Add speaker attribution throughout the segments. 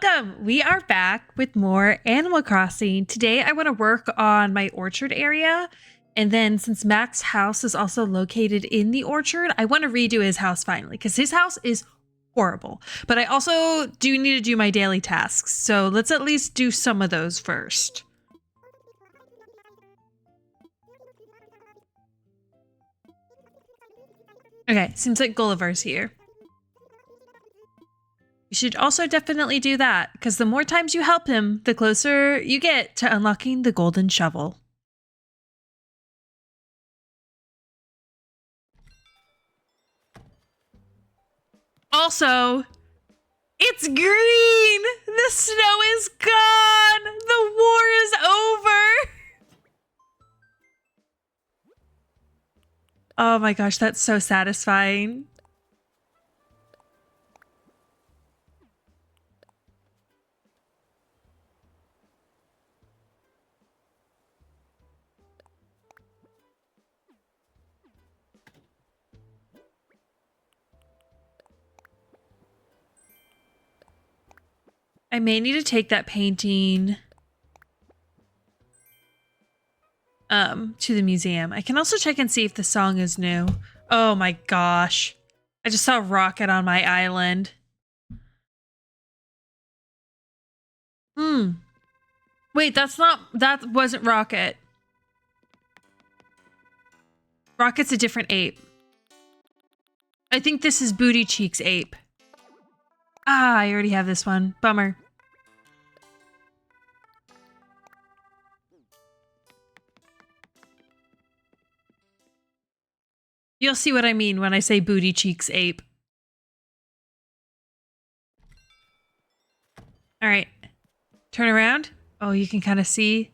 Speaker 1: Welcome! We are back with more Animal Crossing. Today I want to work on my orchard area. And then since Mac's house is also located in the orchard, I want to redo his house finally because his house is horrible. But I also do need to do my daily tasks. So let's at least do some of those first. Okay, seems like Gulliver's here. You should also definitely do that, because the more times you help him, the closer you get to unlocking the golden shovel. Also, it's green! The snow is gone! The war is over! Oh my gosh, that's so satisfying. I may need to take that painting to the museum. I can also check and see if the song is new. Oh my gosh. I just saw Rocket on my island. Wait, that wasn't Rocket. Rocket's a different ape. I think this is Booty Cheeks ape. Ah, I already have this one. Bummer. You'll see what I mean when I say Booty Cheeks ape. All right. Turn around. Oh, you can kind of see.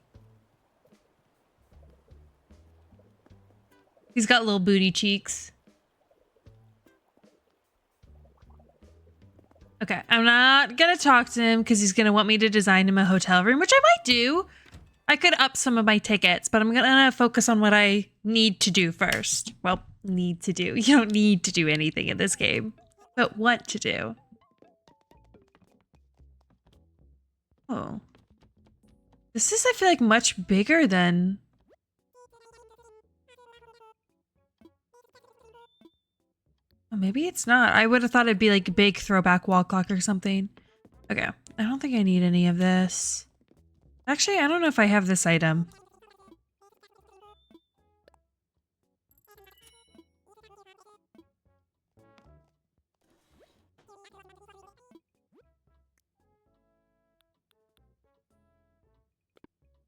Speaker 1: He's got little booty cheeks. Okay, I'm not gonna talk to him because he's gonna want me to design him a hotel room, which I might do. I could up some of my tickets, but I'm gonna focus on what I need to do first. Well, need to do. You don't need to do anything in this game, but what to do. Oh. This is, I feel like, much bigger than... Oh, maybe it's not. I would have thought it'd be like a big throwback wall clock or something. Okay, I don't think I need any of this. Actually, I don't know if I have this item.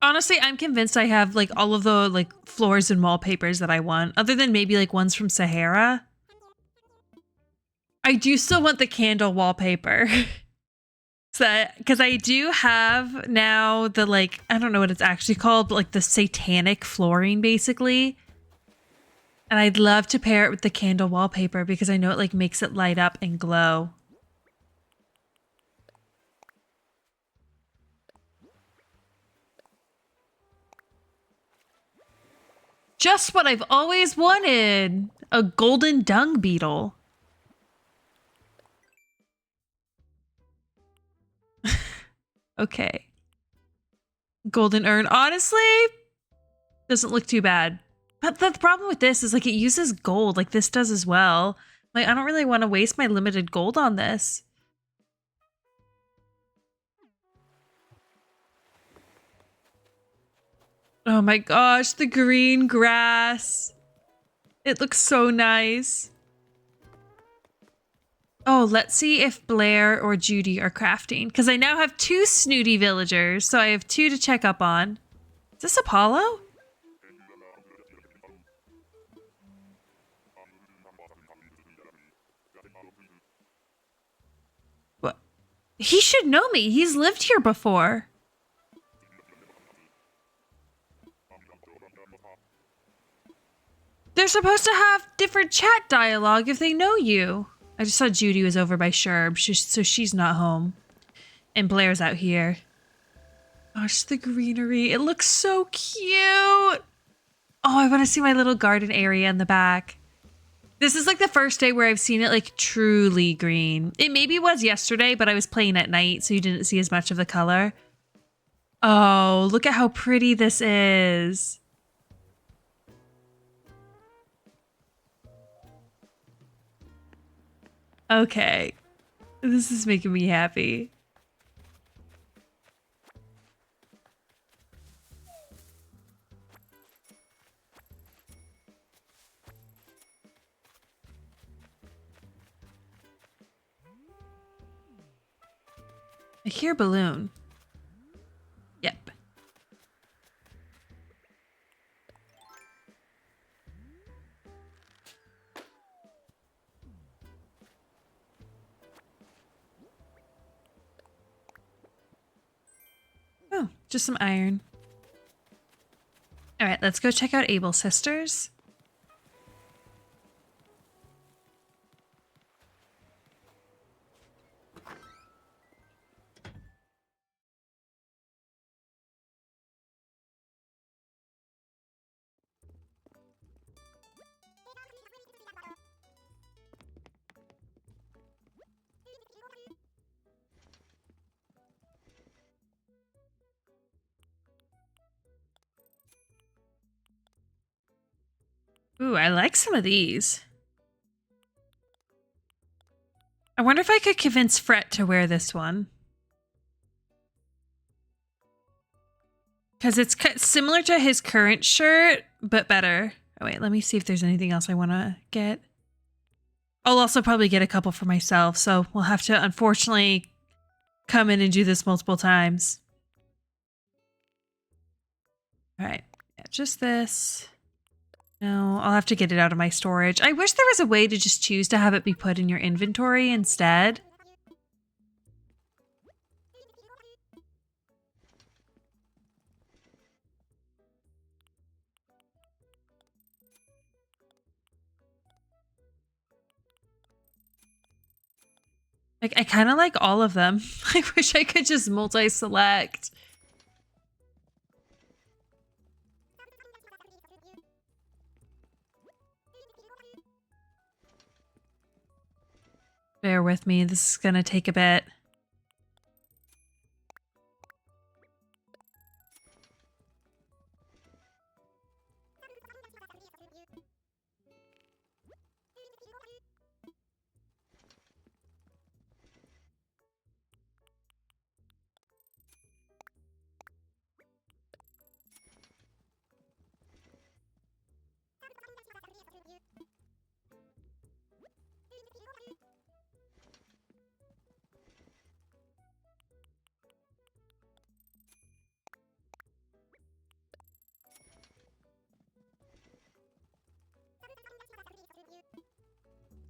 Speaker 1: Honestly, I'm convinced I have like all of the like floors and wallpapers that I want, other than maybe like ones from Sahara. I do still want the candle wallpaper. So, because I do have now the like, I don't know what it's actually called, but like the satanic flooring basically. And I'd love to pair it with the candle wallpaper because I know it like makes it light up and glow. Just what I've always wanted. A golden dung beetle. Okay. Golden urn. Honestly, doesn't look too bad. But the problem with this is like it uses gold like this does as well. Like I don't really want to waste my limited gold on this. Oh my gosh, the green grass. It looks so nice. Oh, let's see if Blair or Judy are crafting. Because I now have 2 snooty villagers, so I have 2 to check up on. Is this Apollo? What? He should know me. He's lived here before. They're supposed to have different chat dialogue if they know you. I just saw Judy was over by Sherb, so she's not home. And Blair's out here. Gosh, the greenery. It looks so cute. Oh, I want to see my little garden area in the back. This is like the first day where I've seen it like truly green. It maybe was yesterday, but I was playing at night, so you didn't see as much of the color. Oh, look at how pretty this is. Okay. This is making me happy. I hear balloon. Yep. Oh, just some iron. All right, let's go check out Able Sisters. Ooh, I like some of these. I wonder if I could convince Fret to wear this one. Because it's similar to his current shirt, but better. Oh, wait, let me see if there's anything else I want to get. I'll also probably get a couple for myself, so we'll have to, unfortunately, come in and do this multiple times. All right, yeah, just this. No, I'll have to get it out of my storage. I wish there was a way to just choose to have it be put in your inventory instead. Like, I kind of like all of them. I wish I could just multi-select. Bear with me, this is gonna take a bit.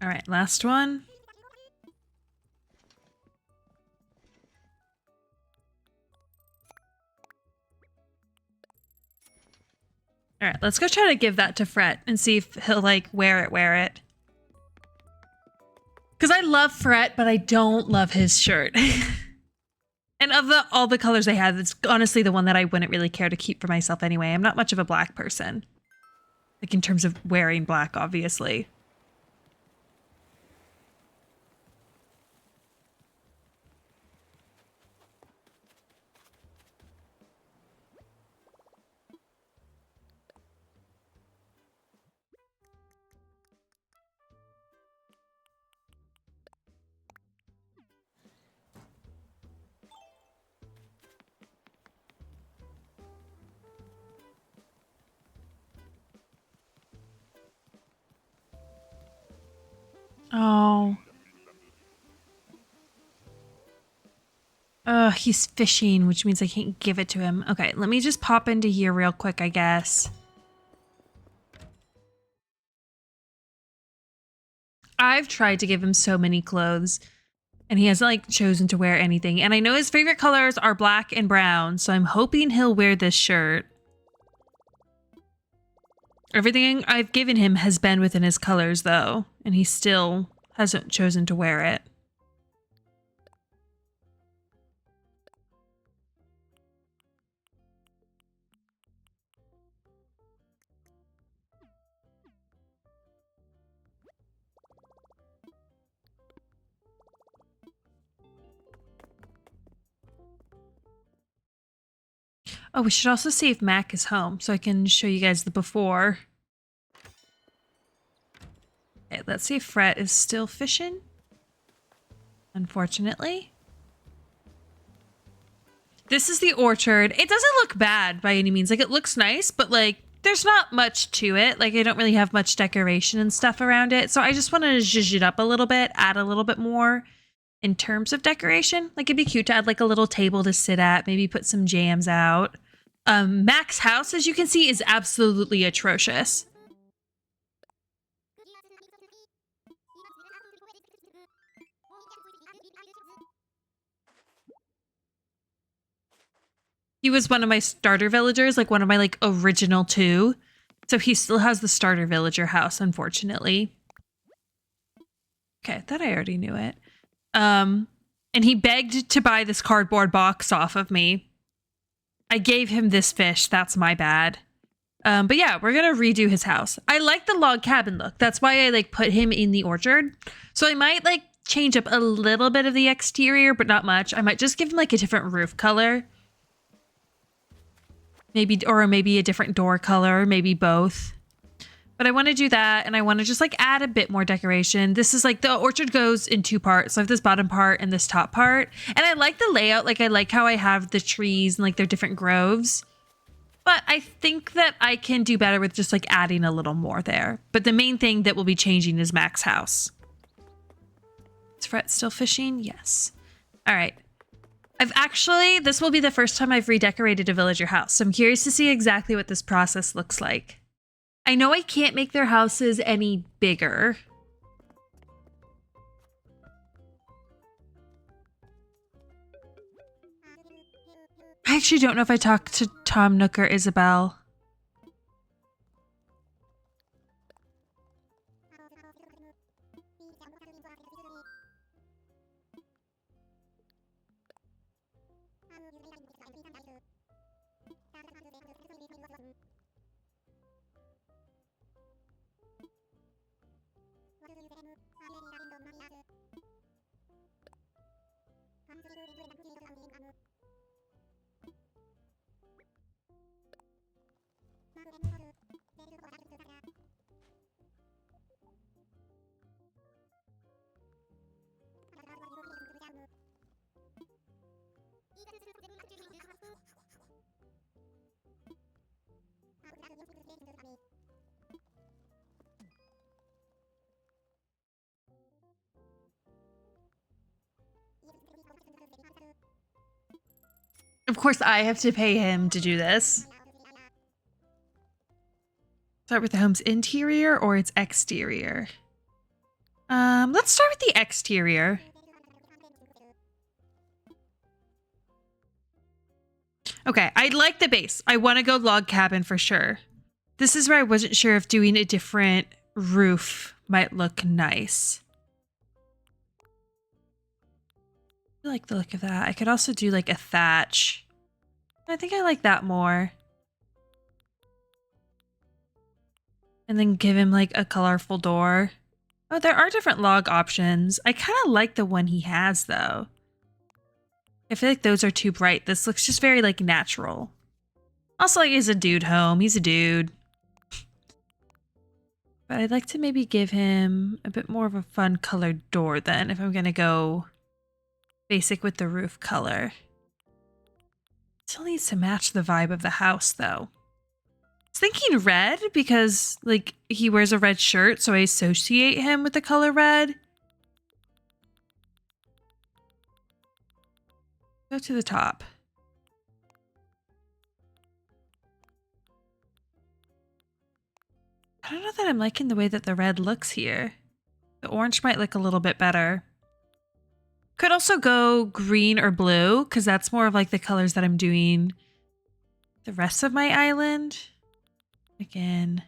Speaker 1: All right, last one. All right, let's go try to give that to Fret and see if he'll like wear it. Because I love Fret, but I don't love his shirt. And of all the colors I have, it's honestly the one that I wouldn't really care to keep for myself anyway. I'm not much of a black person. Like in terms of wearing black, obviously. Oh. He's fishing, which means I can't give it to him. Okay, let me just pop into here real quick, I guess. I've tried to give him so many clothes, and he hasn't like chosen to wear anything. And I know his favorite colors are black and brown, so I'm hoping he'll wear this shirt. Everything I've given him has been within his colors, though, and he still hasn't chosen to wear it. Oh, we should also see if Mac is home so I can show you guys the before. Okay, let's see if Fret is still fishing. Unfortunately. This is the orchard. It doesn't look bad by any means. Like, it looks nice, but like, there's not much to it. Like, I don't really have much decoration and stuff around it. So I just want to zhuzh it up a little bit, add a little bit more in terms of decoration. Like, it'd be cute to add like a little table to sit at, maybe put some jams out. Mac's house, as you can see, is absolutely atrocious. He was one of my starter villagers, like one of my like original 2. So he still has the starter villager house, unfortunately. Okay, I thought I already knew it. And he begged to buy this cardboard box off of me. I gave him this fish. That's my bad. But yeah, we're gonna redo his house. I like the log cabin look. That's why I like put him in the orchard. So I might like change up a little bit of the exterior, but not much. I might just give him like a different roof color. Maybe, or maybe a different door color, maybe both. But I want to do that, and I want to just like add a bit more decoration. This is like the orchard goes in 2 parts. So I have this bottom part and this top part. And I like the layout. Like I like how I have the trees and like their different groves. But I think that I can do better with just like adding a little more there. But the main thing that will be changing is Mac's house. Is Fret still fishing? Yes. All right. This will be the first time I've redecorated a villager house, so I'm curious to see exactly what this process looks like. I know I can't make their houses any bigger. I actually don't know if I talked to Tom Nook or Isabelle. Of course, I have to pay him to do this. Start with the home's interior or its exterior? Let's start with the exterior. Okay, I like the base. I want to go log cabin for sure. This is where I wasn't sure if doing a different roof might look nice. I like the look of that. I could also do like a thatch. I think I like that more. And then give him like a colorful door. Oh, there are different log options. I kind of like the one he has though. I feel like those are too bright. This looks just very like natural. Also, like, he's a dude home. He's a dude. But I'd like to maybe give him a bit more of a fun colored door then if I'm going to go basic with the roof color. Still needs to match the vibe of the house though. I was thinking red because like he wears a red shirt, so I associate him with the color red. Go to the top. I don't know that I'm liking the way that the red looks here. The orange might look a little bit better. Could also go green or blue because that's more of like the colors that I'm doing the rest of my island. Again.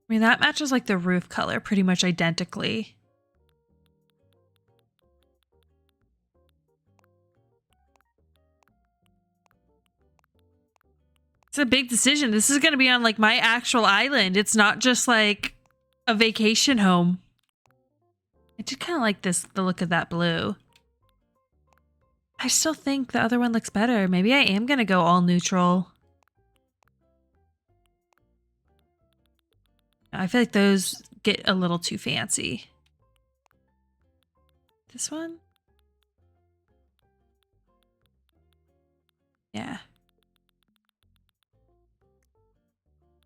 Speaker 1: I mean, that matches like the roof color pretty much identically. It's a big decision. This is going to be on like my actual island. It's not just like A vacation home. I did kind of like the look of that blue. I still think the other one looks better. Maybe I am going to go all neutral. I feel like those get a little too fancy. This one? Yeah.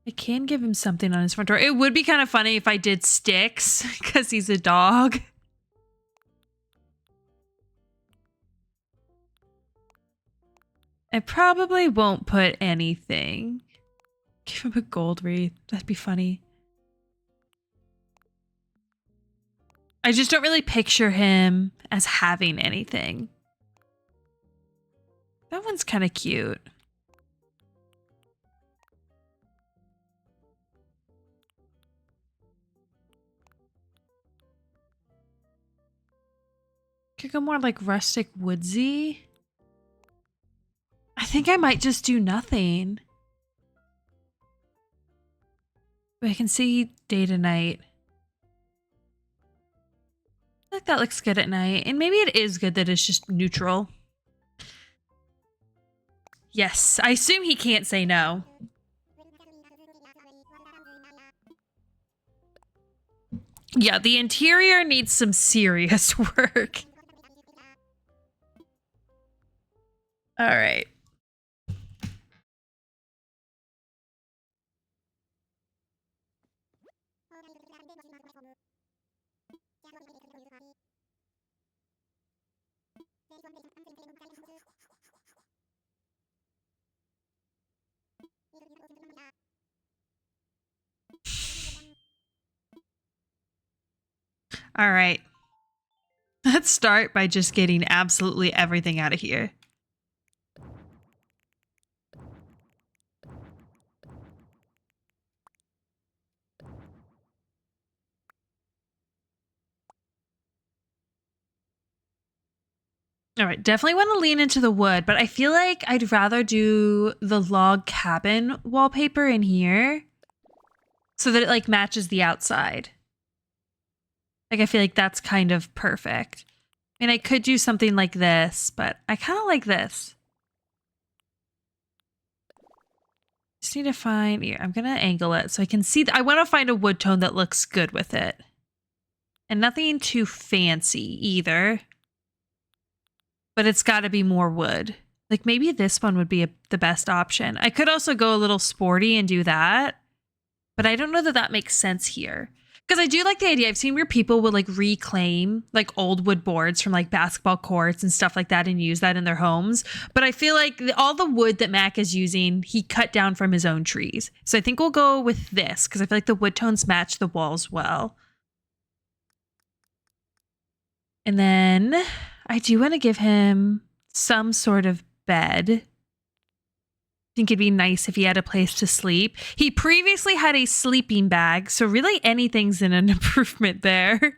Speaker 1: I can give him something on his front door. It would be kind of funny if I did sticks because he's a dog. I probably won't put anything. Give him a gold wreath. That'd be funny. I just don't really picture him as having anything. That one's kind of cute. Could go more like rustic woodsy. I think I might just do nothing. But I can see day to night. I feel like that looks good at night. And maybe it is good that it's just neutral. Yes, I assume he can't say no. Yeah, the interior needs some serious work. All right. All right. Let's start by just getting absolutely everything out of here. All right, definitely want to lean into the wood, but I feel like I'd rather do the log cabin wallpaper in here so that it like matches the outside. Like I feel like that's kind of perfect. I mean, I could do something like this, but I kind of like this. Just need to find here. I'm going to angle it so I can see. I want to find a wood tone that looks good with it. And nothing too fancy either. But it's got to be more wood. Like maybe this one would be the best option. I could also go a little sporty and do that. But I don't know that that makes sense here. Because I do like the idea. I've seen where people will like reclaim like old wood boards from like basketball courts and stuff like that and use that in their homes. But I feel like all the wood that Mac is using, he cut down from his own trees. So I think we'll go with this because I feel like the wood tones match the walls well. And then I do want to give him some sort of bed. I think it'd be nice if he had a place to sleep. He previously had a sleeping bag, so really anything's an improvement there.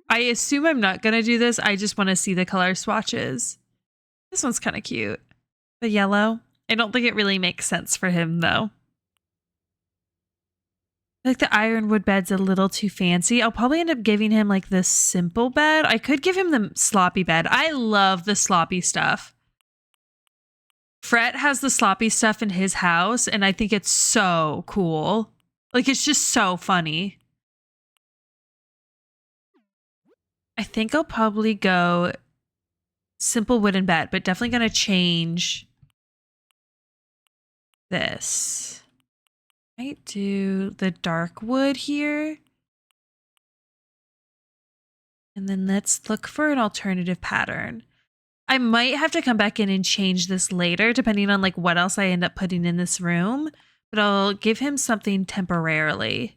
Speaker 1: I assume I'm not going to do this. I just want to see the color swatches. This one's kind of cute. The yellow. I don't think it really makes sense for him, though. I think the ironwood bed's a little too fancy. I'll probably end up giving him like this simple bed. I could give him the sloppy bed. I love the sloppy stuff. Fret has the sloppy stuff in his house, and I think it's so cool. Like, it's just so funny. I think I'll probably go simple wooden bed, but definitely going to change this. Might do the dark wood here. And then let's look for an alternative pattern. I might have to come back in and change this later, depending on like what else I end up putting in this room. But I'll give him something temporarily.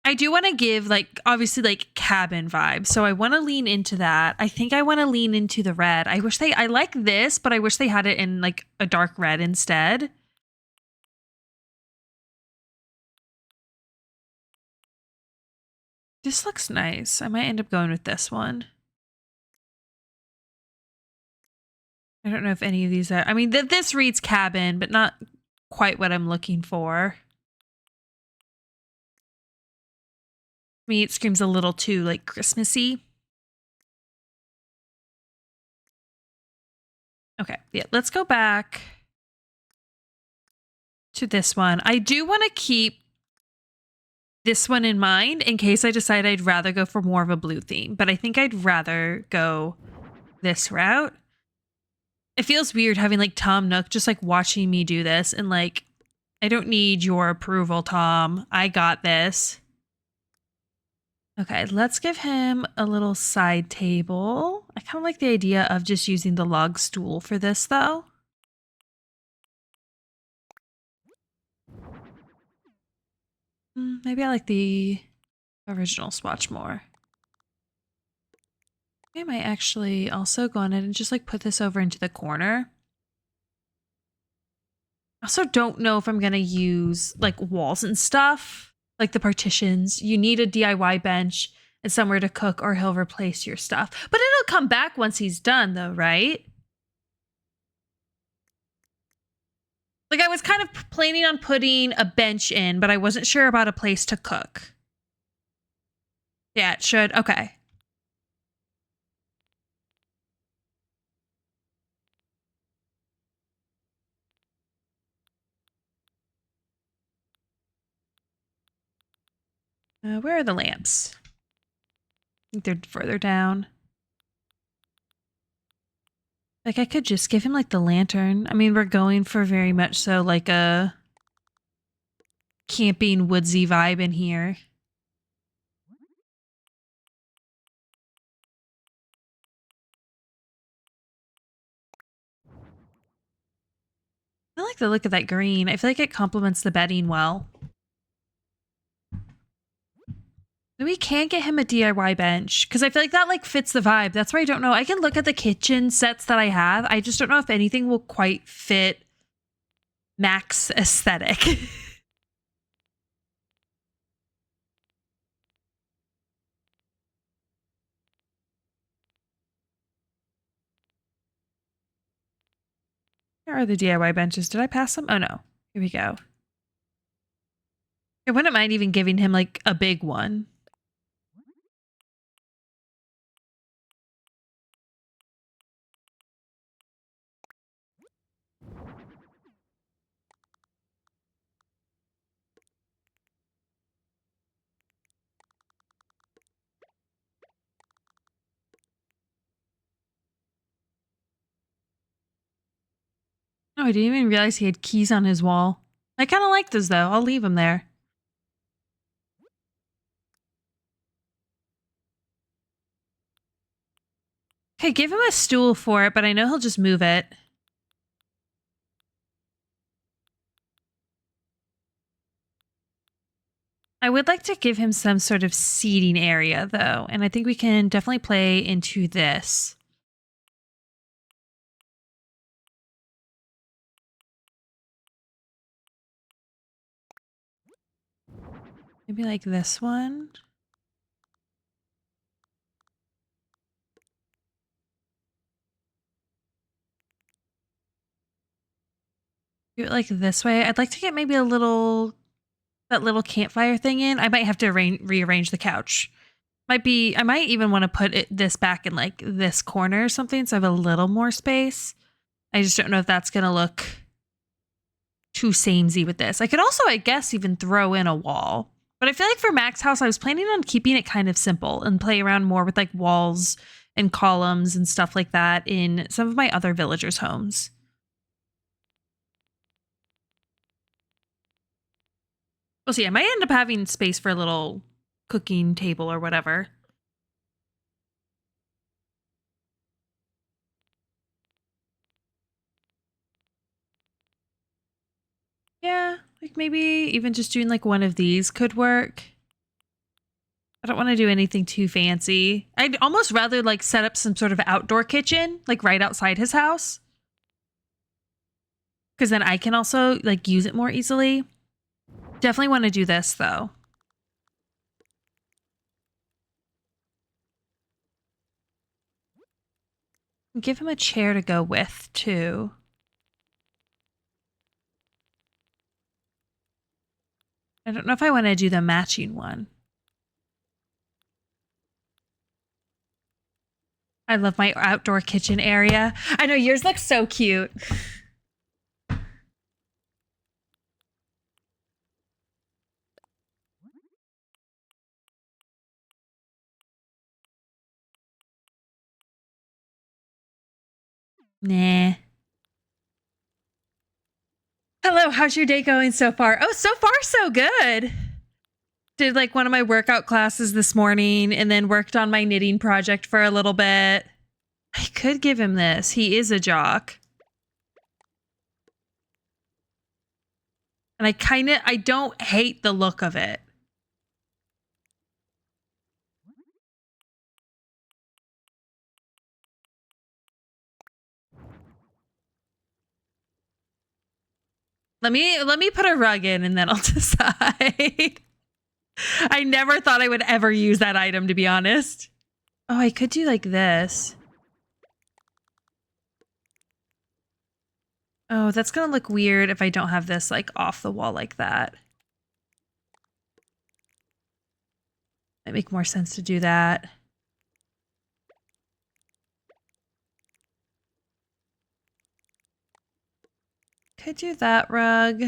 Speaker 1: I do want to give like obviously like cabin vibes, so I want to lean into that. I think I want to lean into the red. I like this, but I wish they had it in like a dark red instead. This looks nice. I might end up going with this one. I don't know if any of these are, I mean, this reads cabin, but not quite what I'm looking for. To me, it screams a little too like Christmassy. Okay, yeah, let's go back to this one. I do want to keep this one in mind in case I decide I'd rather go for more of a blue theme, but I think I'd rather go this route. It feels weird having like Tom Nook just like watching me do this and like, I don't need your approval, Tom. I got this. Okay, let's give him a little side table. I kind of like the idea of just using the log stool for this though. Maybe I like the original swatch more. I might actually also go on it and just like put this over into the corner. I also don't know if I'm going to use like walls and stuff, like the partitions. You need a DIY bench and somewhere to cook or he'll replace your stuff. But it'll come back once he's done though, right? Like I was kind of planning on putting a bench in, but I wasn't sure about a place to cook. Yeah, it should. Okay. Where are the lamps? I think they're further down. Like I could just give him like the lantern. I mean, we're going for very much so like a camping woodsy vibe in here. I like the look of that green. I feel like it complements the bedding well. We can get him a DIY bench because I feel like that like fits the vibe. That's why I don't know. I can look at the kitchen sets that I have. I just don't know if anything will quite fit Mac's aesthetic. Where are the DIY benches? Did I pass them? Oh no. Here we go. I wouldn't mind even giving him like a big one. Oh, I didn't even realize he had keys on his wall. I kind of like those though. I'll leave them there. Okay, give him a stool for it, but I know he'll just move it. I would like to give him some sort of seating area though, and I think we can definitely play into this. Maybe like this one. Do it like this way. I'd like to get maybe a little, that little campfire thing in. I might have to rearrange the couch. I might even want to put this back in like this corner or something so I have a little more space. I just don't know if that's going to look too samey with this. I could also, I guess, even throw in a wall. But I feel like for Mac's house, I was planning on keeping it kind of simple and play around more with like walls and columns and stuff like that in some of my other villagers' homes. We'll see. I might end up having space for a little cooking table or whatever. Yeah, like maybe even just doing like one of these could work. I don't want to do anything too fancy. I'd almost rather like set up some sort of outdoor kitchen, like right outside his house. Because then I can also like use it more easily. Definitely want to do this though. Give him a chair to go with, too. I don't know if I want to do the matching one. I love my outdoor kitchen area. I know yours looks so cute. Nah. Hello, how's your day going so far? Oh, so far so good. Did like one of my workout classes this morning and then worked on my knitting project for a little bit. I could give him this. He is a jock. And I don't hate the look of it. Let me put a rug in and then I'll decide. I never thought I would ever use that item, to be honest. Oh, I could do like this. Oh, that's gonna look weird if I don't have this like off the wall like that. Might make more sense to do that. Could do that rug.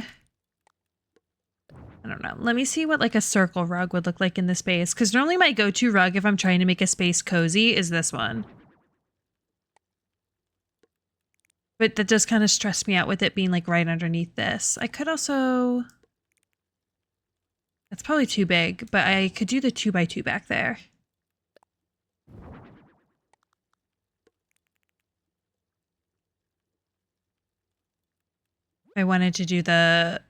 Speaker 1: I don't know. Let me see what like a circle rug would look like in the space. Because normally my go-to rug if I'm trying to make a space cozy is this one. But that does kind of stress me out with it being like right underneath this. I could also... That's probably too big, but I could do the 2x2 back there. I wanted to do the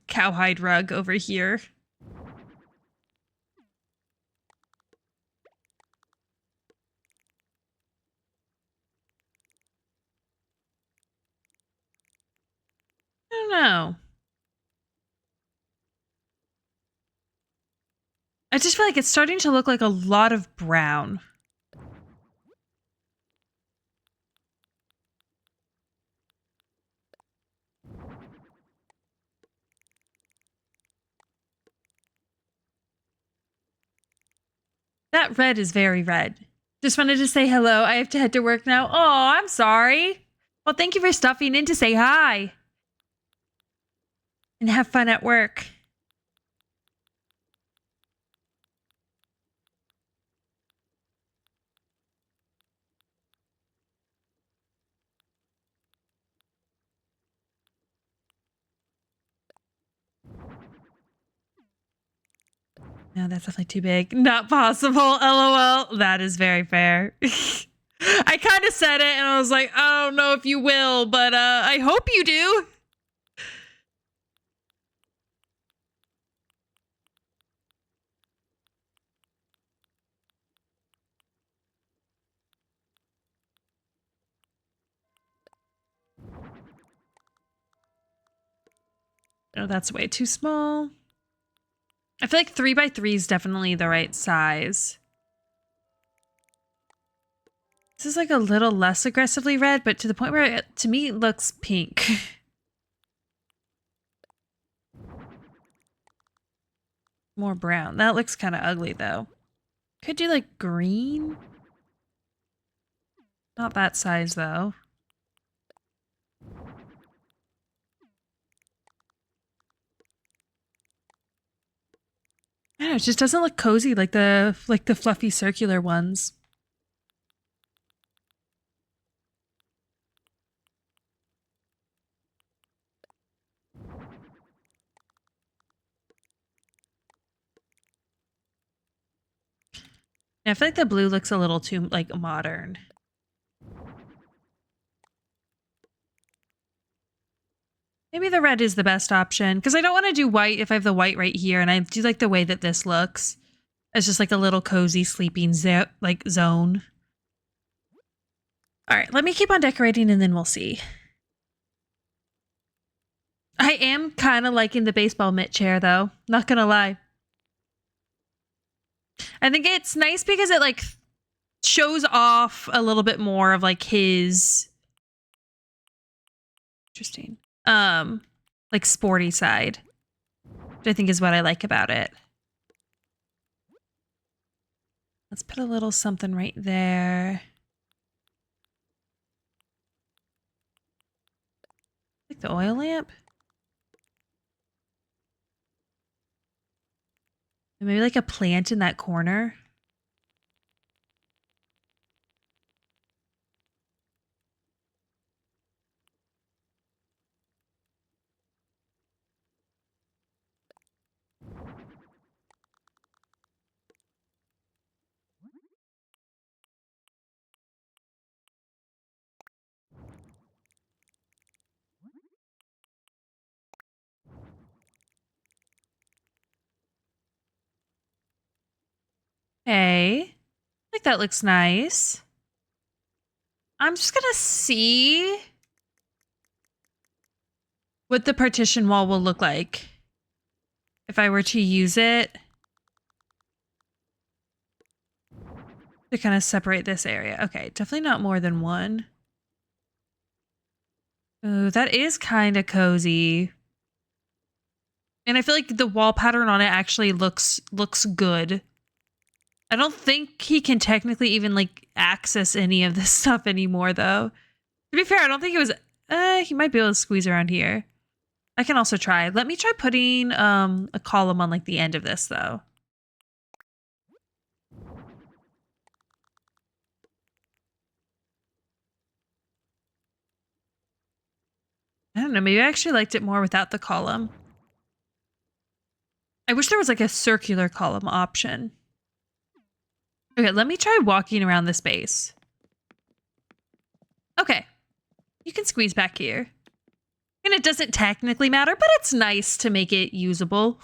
Speaker 1: cowhide rug over here. I don't know. I just feel like it's starting to look like a lot of brown. That red is very red. Just wanted to say hello. I have to head to work now. Oh, I'm sorry. Well, thank you for stopping in to say hi. And have fun at work. No, that's definitely too big. Not possible. LOL. That is very fair. I kind of said it and I was like, I don't know if you will, but I hope you do. Oh, that's way too small. I feel like 3x3 is definitely the right size. This is like a little less aggressively red, but to the point where it, to me, it looks pink. More brown. That looks kind of ugly though. Could do like green. Not that size though. I don't know, it just doesn't look cozy like the fluffy circular ones. I feel like the blue looks a little too like modern. Maybe the red is the best option because I don't want to do white if I have the white right here, and I do like the way that this looks. It's just like a little cozy sleeping zone. All right, let me keep on decorating and then we'll see. I am kind of liking the baseball mitt chair though, not gonna lie. I think it's nice because it like shows off a little bit more of like his interesting, like sporty side, which I think is what I like about it. Let's put a little something right there. Like the oil lamp. And maybe like a plant in that corner. Hey, I think that looks nice. I'm just gonna see what the partition wall will look like if I were to use it to kind of separate this area. Okay, definitely not more than one. Oh, that is kind of cozy. And I feel like the wall pattern on it actually looks good. I don't think he can technically even like access any of this stuff anymore though. To be fair, I don't think it was he might be able to squeeze around here. I can also try. Let me try putting a column on like the end of this though. I don't know, maybe I actually liked it more without the column. I wish there was like a circular column option. Okay, let me try walking around the space. Okay. You can squeeze back here. And it doesn't technically matter, but it's nice to make it usable.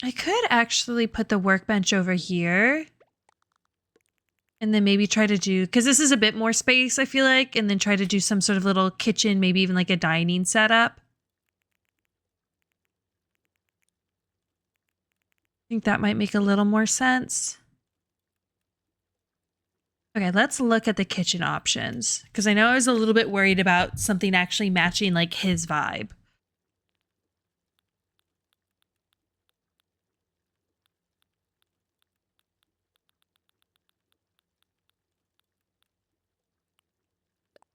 Speaker 1: I could actually put the workbench over here. And then maybe try to do, because this is a bit more space, I feel like, and then try to do some sort of little kitchen, maybe even like a dining setup. I think that might make a little more sense. Okay, let's look at the kitchen options, because I know I was a little bit worried about something actually matching like his vibe.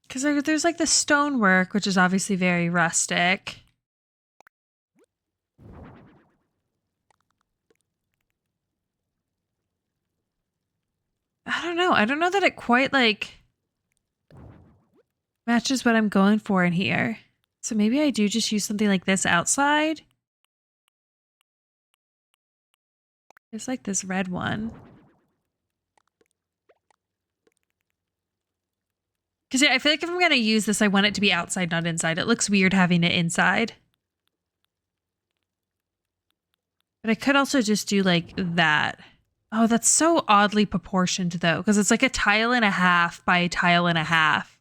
Speaker 1: Because there's like the stonework, which is obviously very rustic. I don't know. I don't know that it quite like matches what I'm going for in here. So maybe I do just use something like this outside. There's like this red one. Because yeah, I feel like if I'm going to use this, I want it to be outside, not inside. It looks weird having it inside. But I could also just do like that. Oh, that's so oddly proportioned though, because it's like a tile and a half by a tile and a half.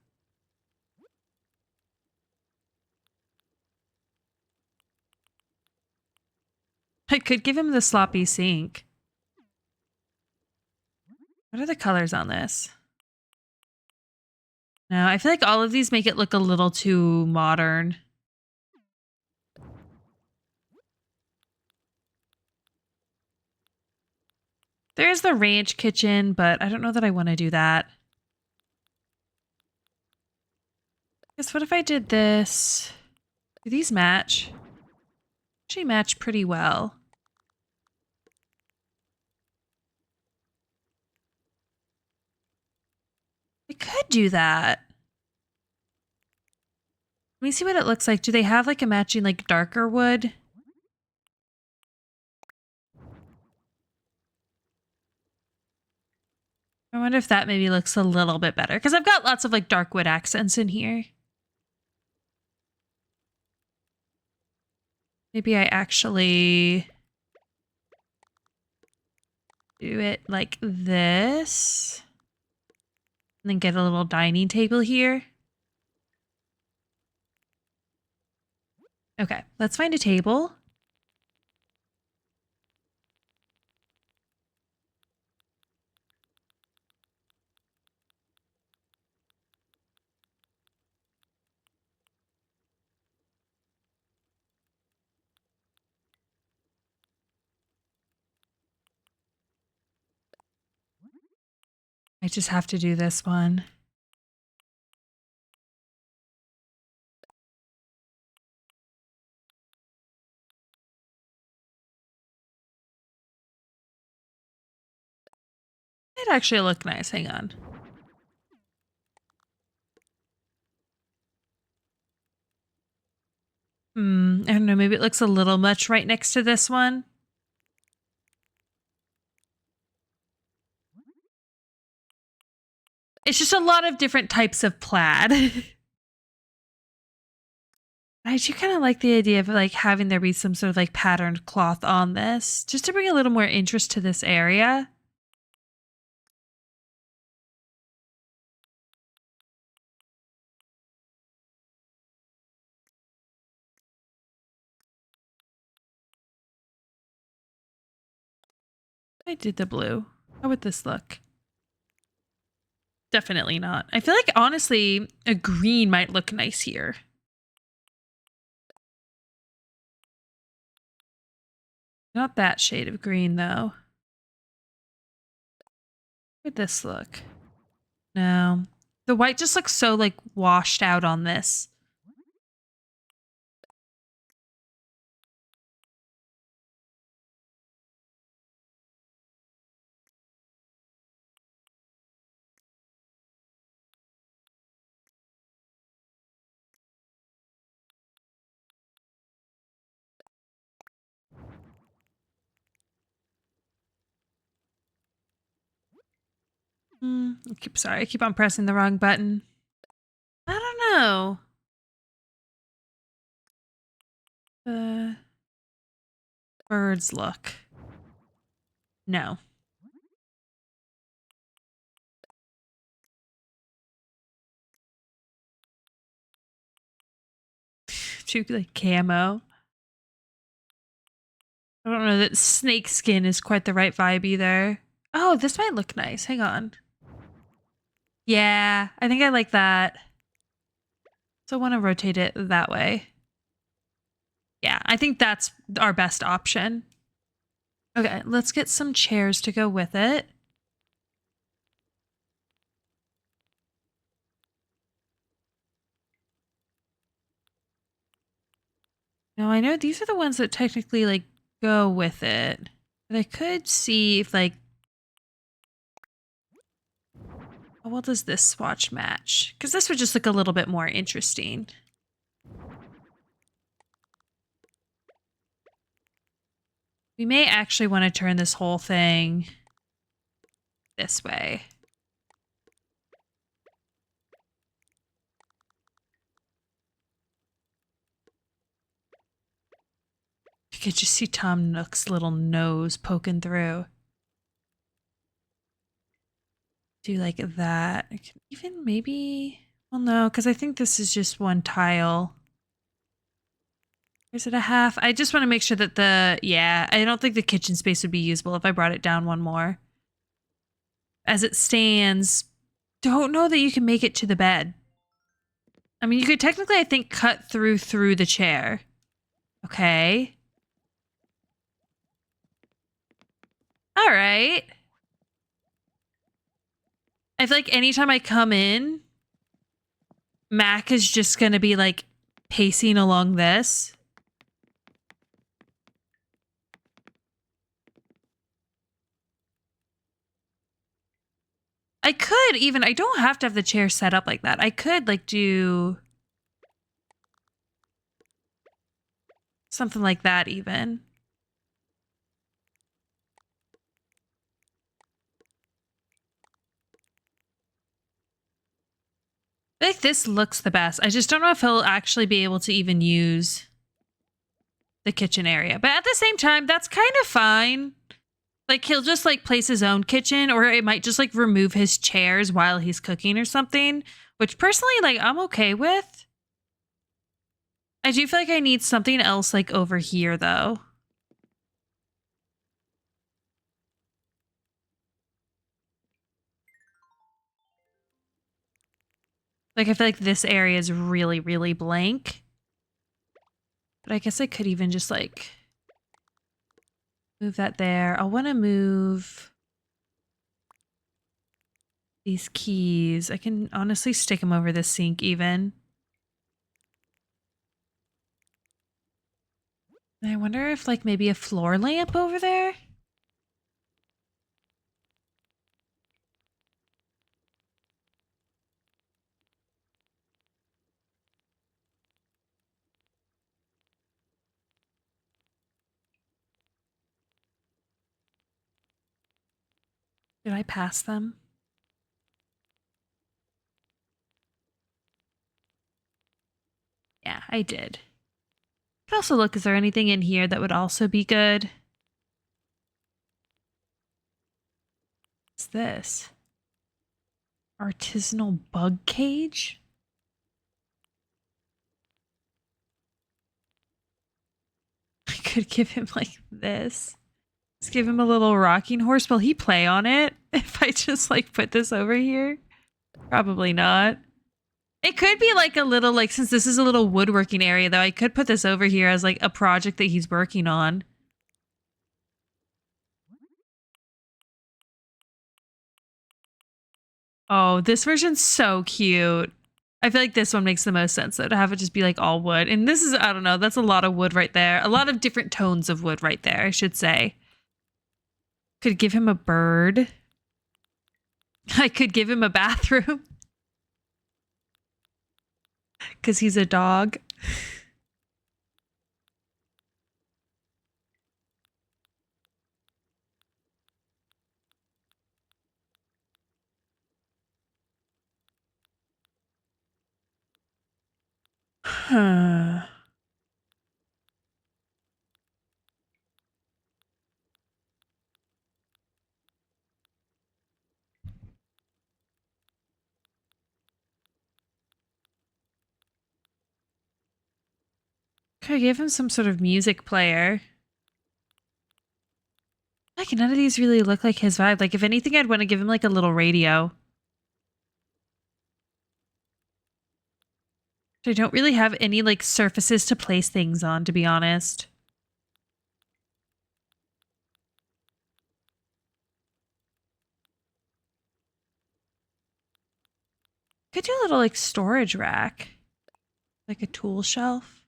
Speaker 1: I could give him the sloppy sink. What are the colors on this? No, I feel like all of these make it look a little too modern. There's the ranch kitchen, but I don't know that I want to do that. Guess what if I did this? Do these match? Actually match pretty well. I could do that. Let me see what it looks like. Do they have like a matching like darker wood? I wonder if that maybe looks a little bit better because I've got lots of like dark wood accents in here. Maybe I actually do it like this and then get a little dining table here. Okay, let's find a table. I just have to do this one. It actually look nice. Hang on. I don't know. Maybe it looks a little much right next to this one. It's just a lot of different types of plaid. I do kind of like the idea of like having there be some sort of like patterned cloth on this, just to bring a little more interest to this area. I did the blue. How would this look? Definitely not. I feel like honestly, a green might look nice here. Not that shade of green though. How would this look? No. The white just looks so like washed out on this. Sorry, I keep on pressing the wrong button. I don't know. The birds look. No. Too like camo. I don't know that snake skin is quite the right vibe either. Oh, this might look nice. Hang on. Yeah, I think I like that. So I want to rotate it that way. Yeah, I think that's our best option. Okay, let's get some chairs to go with it. Now I know these are the ones that technically like go with it. But I could see if like how well does this swatch match? Because this would just look a little bit more interesting. We may actually want to turn this whole thing this way. You could just see Tom Nook's little nose poking through. Do like that. I can even maybe, well, no, because I think this is just one tile. Is it a half? I just want to make sure that yeah, I don't think the kitchen space would be usable if I brought it down one more. As it stands, don't know that you can make it to the bed. I mean, you could technically, I think, cut through the chair. Okay. All right. I feel like anytime I come in, Mac is just going to be like pacing along this. I could even, I don't have to have the chair set up like that. I could like do something like that even. I think this looks the best. I just don't know if he'll actually be able to even use the kitchen area. But at the same time, that's kind of fine. Like he'll just like place his own kitchen, or it might just like remove his chairs while he's cooking or something, which personally like I'm okay with. I do feel like I need something else like over here though. Like I feel like this area is really, really blank. But I guess I could even just like move that there. I'll want to move These keys. I can honestly stick them over the sink even. And I wonder if like maybe a floor lamp over there? Did I pass them? Yeah, I did. Could also look, is there anything in here that would also be good? What's this? Artisanal bug cage? I could give him like this. Let's give him a little rocking horse. Will he play on it if I just like put this over here? Probably not. It could be like a little, like, since this is a little woodworking area though, I could put this over here as like a project that he's working on. Oh, this version's so cute. I feel like this one makes the most sense though, to have it just be like all wood. And this is, I don't know, that's a lot of wood right there. A lot of different tones of wood right there, I should say. Could give him a bird. I could give him a bathroom. Because he's a dog. Huh. Could I give him some sort of music player? Like, none of these really look like his vibe. Like, if anything, I'd want to give him like a little radio. I don't really have any like surfaces to place things on, to be honest. Could do a little like storage rack. Like a tool shelf.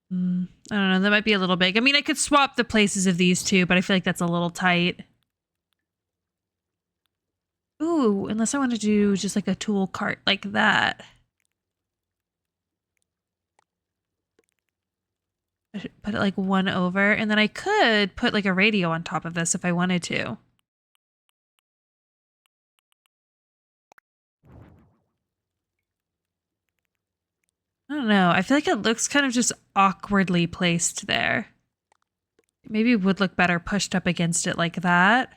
Speaker 1: I don't know. That might be a little big. I mean, I could swap the places of these two, but I feel like that's a little tight. Ooh, unless I want to do just like a tool cart like that. I should put it like one over, and then I could put like a radio on top of this if I wanted to. I don't know. I feel like it looks kind of just awkwardly placed there. Maybe it would look better pushed up against it like that.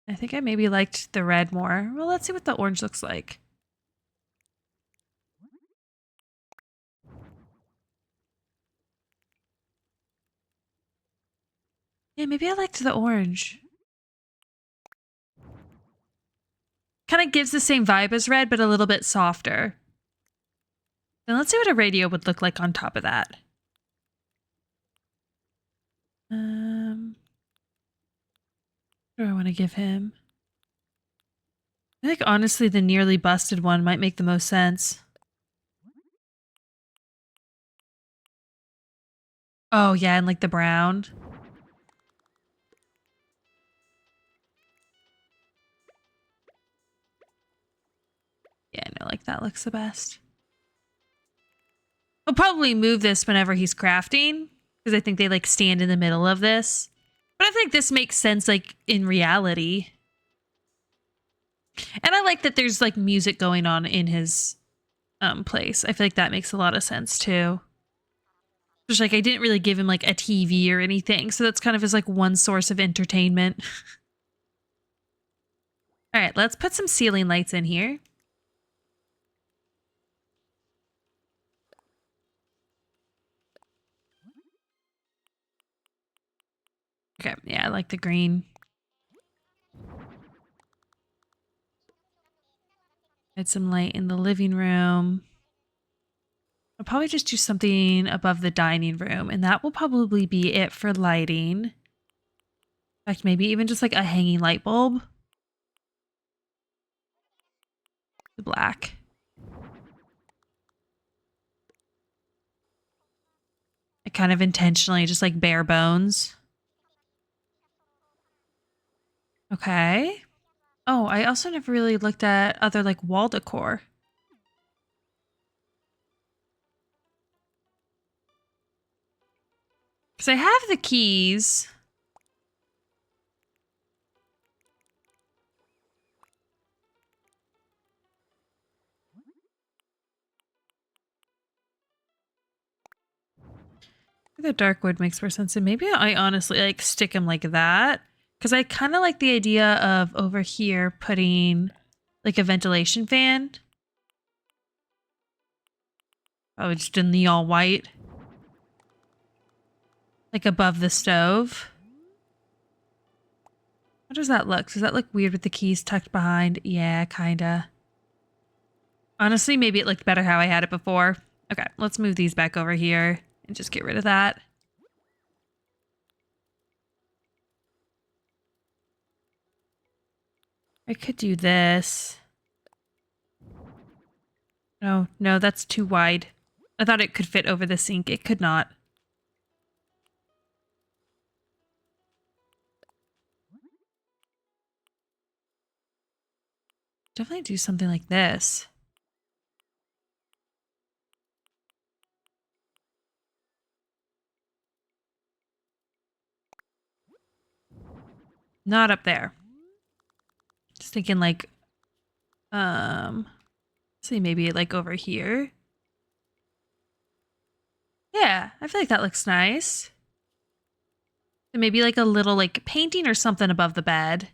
Speaker 1: I think I maybe liked the red more. Well, let's see what the orange looks like. Yeah, maybe I liked the orange. Kind of gives the same vibe as red, but a little bit softer. Then let's see what a radio would look like on top of that. What do I want to give him? I think honestly the nearly busted one might make the most sense. Oh yeah, and like the brown. Yeah, no, like that looks the best. I'll probably move this whenever he's crafting, because I think they like stand in the middle of this. But I think this makes sense like in reality. And I like that there's like music going on in his place. I feel like that makes a lot of sense too. Just like I didn't really give him like a TV or anything, so that's kind of his like one source of entertainment. All right, let's put some ceiling lights in here. Okay, yeah, I like the green. Add some light in the living room. I'll probably just do something above the dining room, and that will probably be it for lighting. In fact, maybe even just like a hanging light bulb. The black. I kind of intentionally just like bare bones. Okay. Oh, I also never really looked at other like wall decor. Because I have the keys. The dark wood makes more sense. And maybe I honestly like stick them like that. Because I kind of like the idea of over here putting like a ventilation fan. Oh, just in the all white. Like above the stove. How does that look? Does that look weird with the keys tucked behind? Yeah, kinda. Honestly, maybe it looked better how I had it before. Okay, let's move these back over here and just get rid of that. I could do this. No, no, that's too wide. I thought it could fit over the sink. It could not. Definitely do something like this. Not up there. Just thinking like, say maybe like over here. Yeah, I feel like that looks nice. And maybe like a little like painting or something above the bed.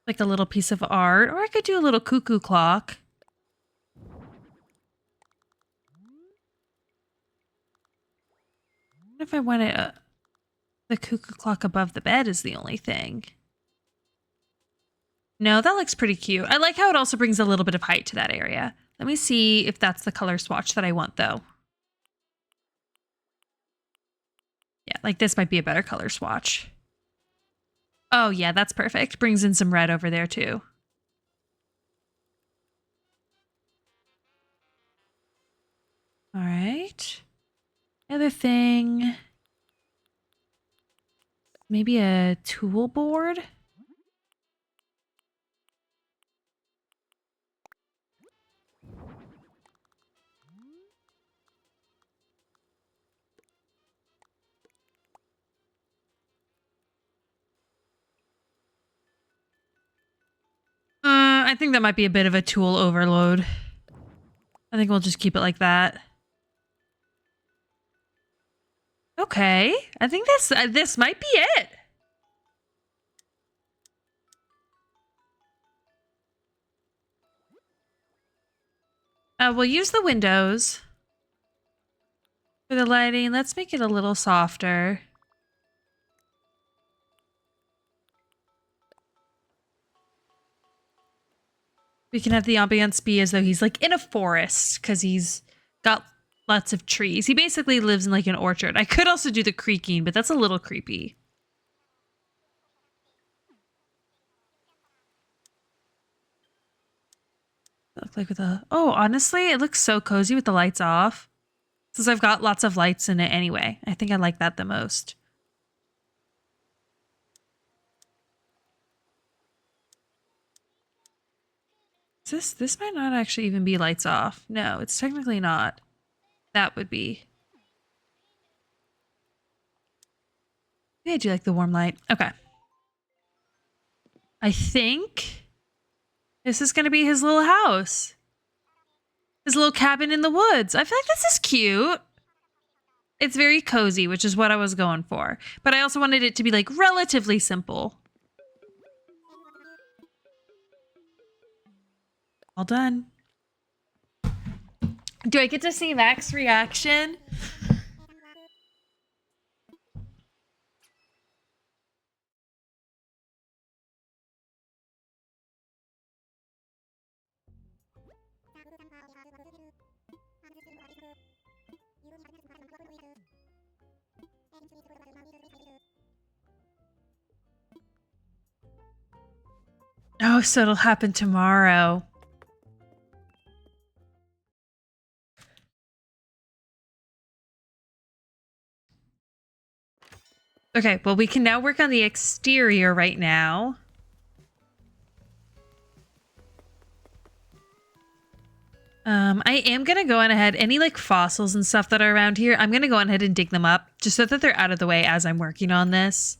Speaker 1: Like a little piece of art. Or I could do a little cuckoo clock. What if I wanted the cuckoo clock above the bed is the only thing. No, that looks pretty cute. I like how it also brings a little bit of height to that area. Let me see if that's the color swatch that I want, though. Yeah, like this might be a better color swatch. Oh, yeah, that's perfect. Brings in some red over there, too. All right. Other thing. Maybe a tool board? I think that might be a bit of a tool overload. I think we'll just keep it like that. Okay, I think this might be it. We'll use the windows for the lighting. Let's make it a little softer. We can have the ambiance be as though he's like in a forest because he's got lots of trees. He basically lives in like an orchard. I could also do the creaking, but that's a little creepy. Look like with a honestly, it looks so cozy with the lights off. Since I've got lots of lights in it anyway. I think I like that the most. This might not actually even be lights off. No, it's technically not. That would be. Yeah, I do like the warm light. Okay. I think this is gonna be his little house. His little cabin in the woods. I feel like this is cute. It's very cozy, which is what I was going for. But I also wanted it to be like relatively simple. All done. Do I get to see Mac's reaction? Oh, so it'll happen tomorrow. Okay, well, we can now work on the exterior right now. I am gonna go on ahead. Any like fossils and stuff that are around here, I'm gonna go on ahead and dig them up just so that they're out of the way as I'm working on this.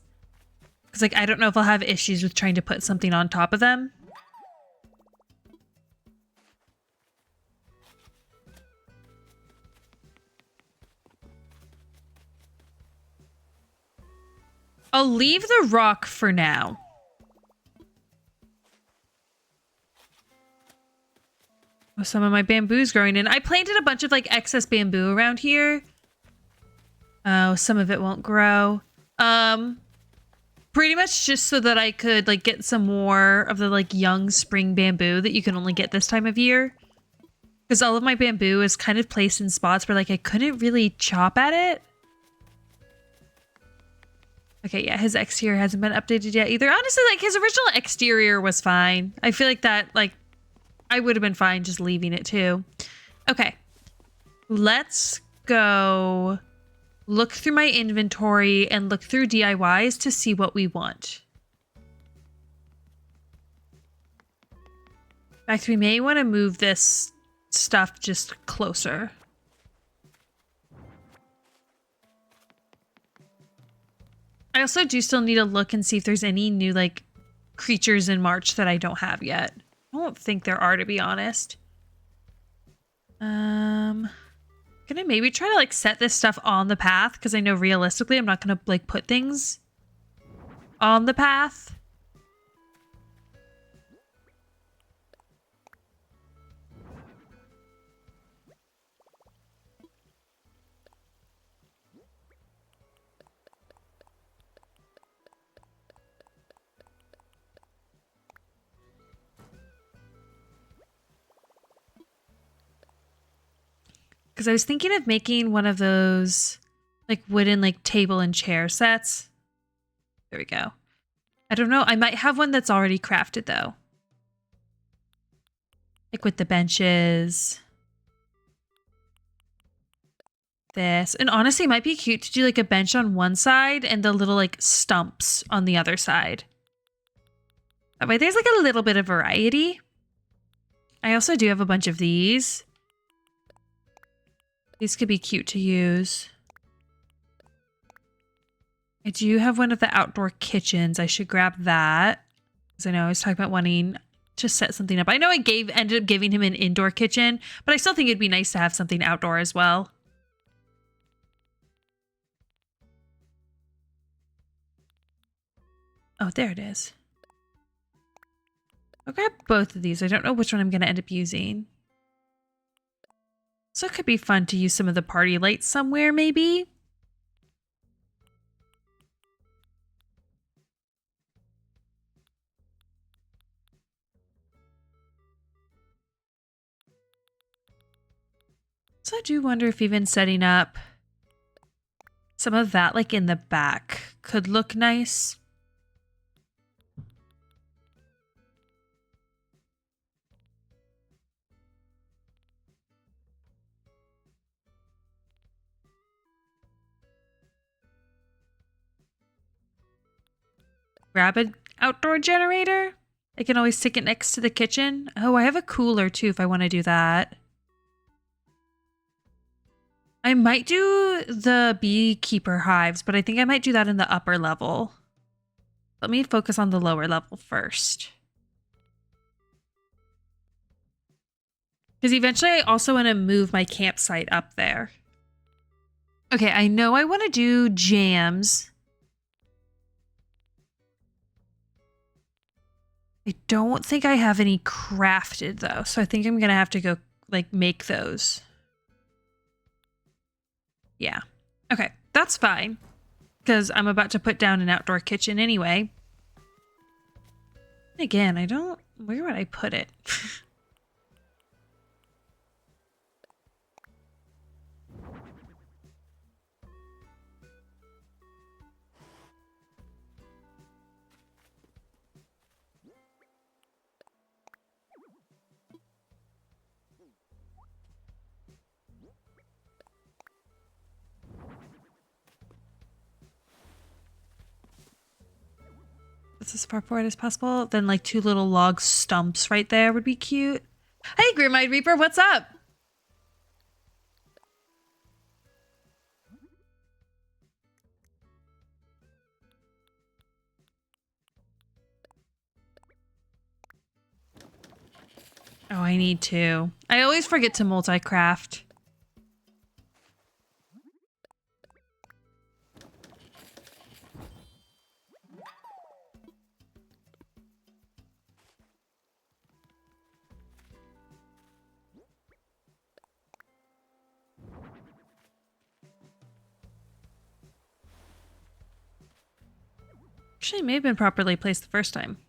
Speaker 1: Because like I don't know if I'll have issues with trying to put something on top of them. I'll leave the rock for now. Oh, some of my bamboo's growing in. I planted a bunch of like excess bamboo around here. Oh, some of it won't grow. Pretty much just so that I could like get some more of the like young spring bamboo that you can only get this time of year. Because all of my bamboo is kind of placed in spots where like I couldn't really chop at it. Okay, yeah, his exterior hasn't been updated yet either. Honestly, like his original exterior was fine. I feel like that like I would have been fine just leaving it too. Okay. Let's go look through my inventory and look through DIYs to see what we want. In fact, we may want to move this stuff just closer. I also do still need to look and see if there's any new like creatures in March that I don't have yet. I don't think there are, to be honest. Gonna maybe try to like set this stuff on the path because I know realistically I'm not gonna like put things on the path. Because I was thinking of making one of those like wooden like table and chair sets. There we go. I don't know. I might have one that's already crafted though. Like with the benches. This. And honestly, it might be cute to do like a bench on one side and the little like stumps on the other side. That way there's like a little bit of variety. I also do have a bunch of these. These could be cute to use. I do have one of the outdoor kitchens. I should grab that. Because I know I was talking about wanting to set something up. I know I ended up giving him an indoor kitchen, but I still think it'd be nice to have something outdoor as well. Oh, there it is. I'll grab both of these. I don't know which one I'm going to end up using. So it could be fun to use some of the party lights somewhere, maybe. So I do wonder if even setting up some of that like in the back could look nice. Grab an outdoor generator. I can always stick it next to the kitchen. Oh, I have a cooler too if I want to do that. I might do the beekeeper hives, but I think I might do that in the upper level. Let me focus on the lower level first. Because eventually I also want to move my campsite up there. Okay, I know I want to do jams. I don't think I have any crafted though, so I think I'm going to have to go like make those. Yeah. Okay, that's fine. Because I'm about to put down an outdoor kitchen anyway. Again, I don't... Where would I put it? It's as far forward as possible. Then like 2 little log stumps right there would be cute. Hey, Grim-Eyed Reaper, what's up? Oh, I need to. I always forget to multi-craft. Actually, it may have been properly placed the first time.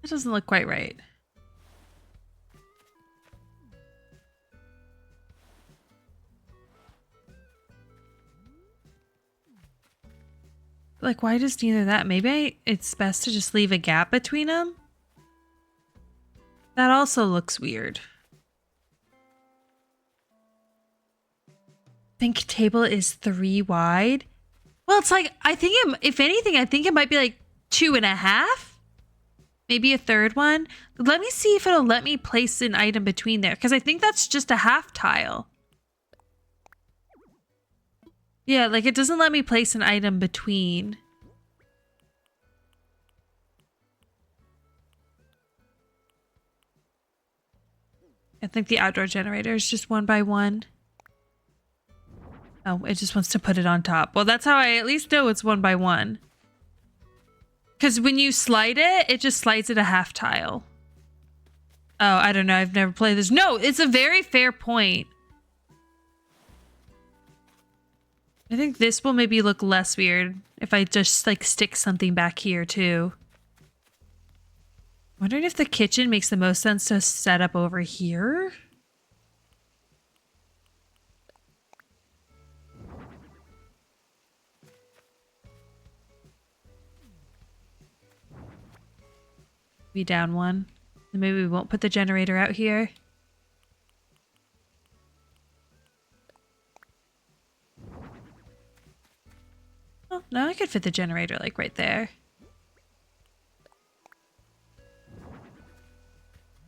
Speaker 1: That doesn't look quite right. Like, why does neither that? Maybe it's best to just leave a gap between them? That also looks weird. Think table is 3 wide. Well, it's like, I think it, if anything, I think it might be like 2.5. Maybe a third one. Let me see if it'll let me place an item between there, because I think that's just a half tile. Yeah, like it doesn't let me place an item between. I think the outdoor generator is just 1 by 1. Oh, it just wants to put it on top. Well, that's how I at least know it's 1 by 1. Because when you slide it, it just slides it a half tile. Oh, I don't know. I've never played this. No, it's a very fair point. I think this will maybe look less weird if I just like stick something back here too. Wondering if the kitchen makes the most sense to set up over here. Be down 1. Then maybe we won't put the generator out here. Oh, no, I could fit the generator like right there.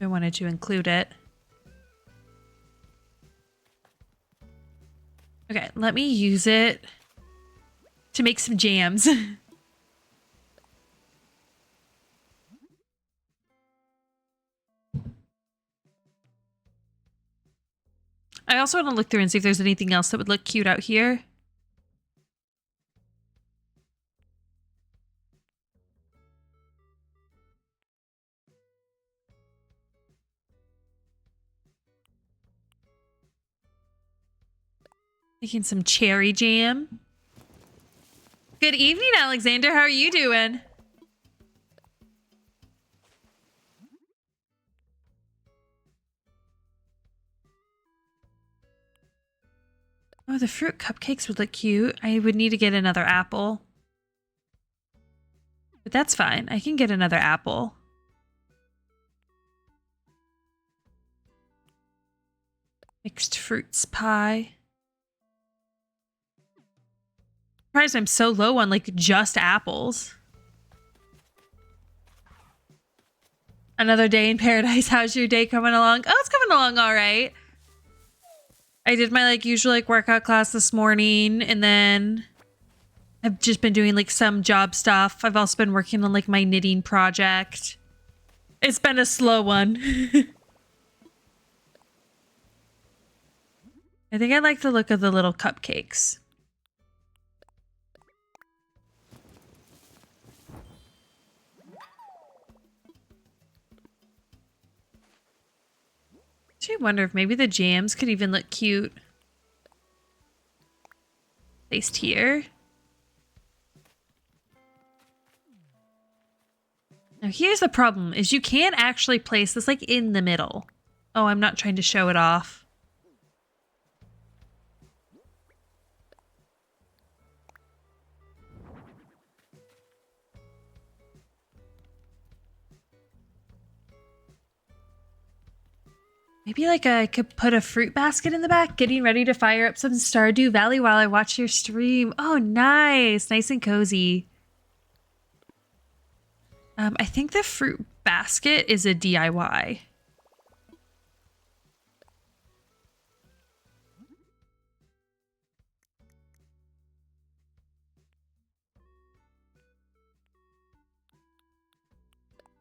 Speaker 1: I wanted to include it. Okay, let me use it to make some jams. I also want to look through and see if there's anything else that would look cute out here. Making some cherry jam. Good evening, Alexander. How are you doing? Oh, the fruit cupcakes would look cute. I would need to get another apple. But that's fine. I can get another apple. Mixed fruits pie. Surprised I'm so low on like just apples. Another day in paradise. How's your day coming along? Oh, it's coming along all right. I did my like usual like workout class this morning, and then I've just been doing like some job stuff. I've also been working on like my knitting project. It's been a slow one. I think I like the look of the little cupcakes. I wonder if maybe the jams could even look cute. Placed here. Now here's the problem, is you can't actually place this like in the middle. Oh, I'm not trying to show it off. Maybe like I could put a fruit basket in the back, getting ready to fire up some Stardew Valley while I watch your stream. Oh, nice. Nice and cozy. I think the fruit basket is a DIY.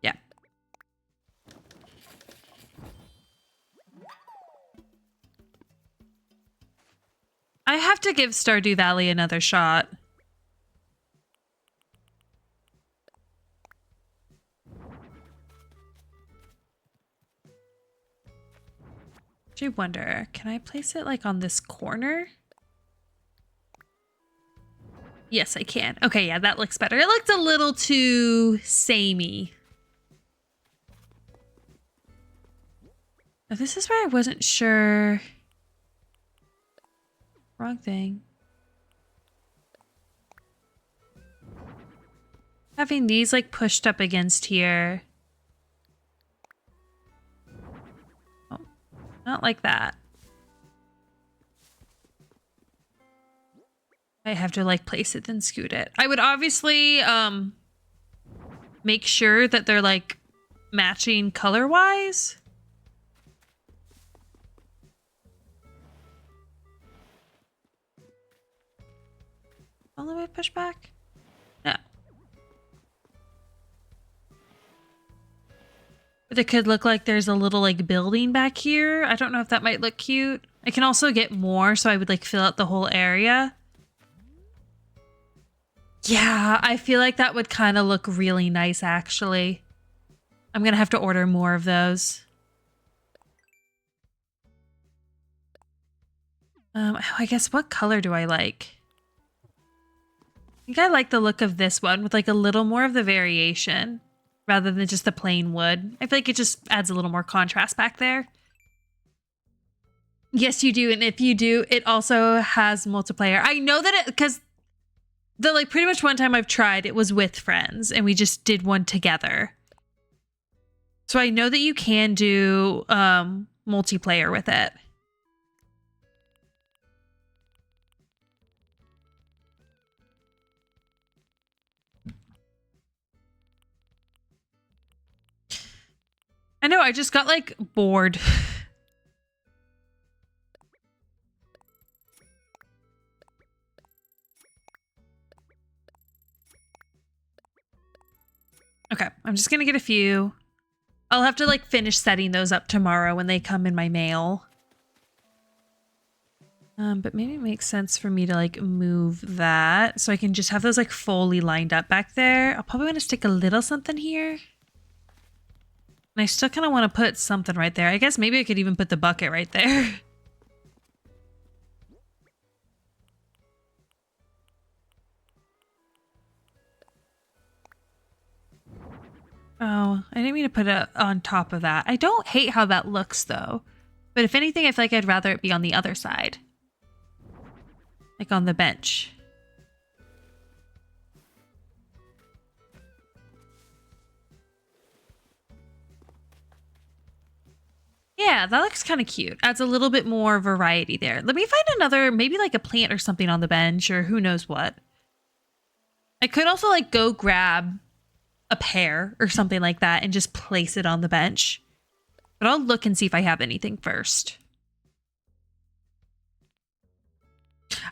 Speaker 1: Yeah. I have to give Stardew Valley another shot. I wonder, can I place it like on this corner? Yes, I can. Okay, yeah, that looks better. It looked a little too samey. Now, this is where I wasn't sure. Wrong thing. Having these like pushed up against here. Oh, not like that. I have to like place it then scoot it. I would obviously make sure that they're like matching color wise. All the way push back? No. But it could look like there's a little like building back here. I don't know if that might look cute. I can also get more, so I would like fill out the whole area. Yeah, I feel like that would kind of look really nice, actually. I'm gonna have to order more of those. I guess what color do I like? I think I like the look of this one with like a little more of the variation rather than just the plain wood. I feel like it just adds a little more contrast back there. Yes, you do. And if you do, it also has multiplayer. I know that it, because the like pretty much one time I've tried, it was with friends and we just did one together. So I know that you can do multiplayer with it. I know, I just got like bored. Okay, I'm just gonna get a few. I'll have to like finish setting those up tomorrow when they come in my mail. But maybe it makes sense for me to like move that so I can just have those like fully lined up back there. I'll probably want to stick a little something here. And I still kind of want to put something right there. I guess maybe I could even put the bucket right there. Oh, I didn't mean to put it on top of that. I don't hate how that looks though. But if anything, I feel like I'd rather it be on the other side. Like on the bench. Yeah, that looks kind of cute. Adds a little bit more variety there. Let me find another, maybe like a plant or something on the bench or who knows what. I could also like go grab a pear or something like that and just place it on the bench. But I'll look and see if I have anything first.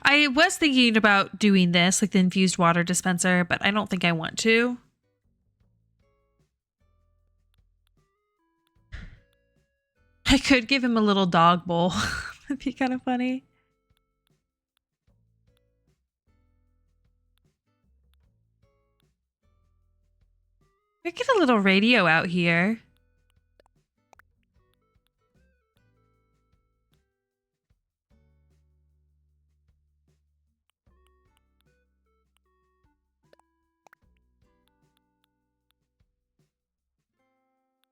Speaker 1: I was thinking about doing this, like the infused water dispenser, but I don't think I want to. I could give him a little dog bowl. That'd be kind of funny. We get a little radio out here.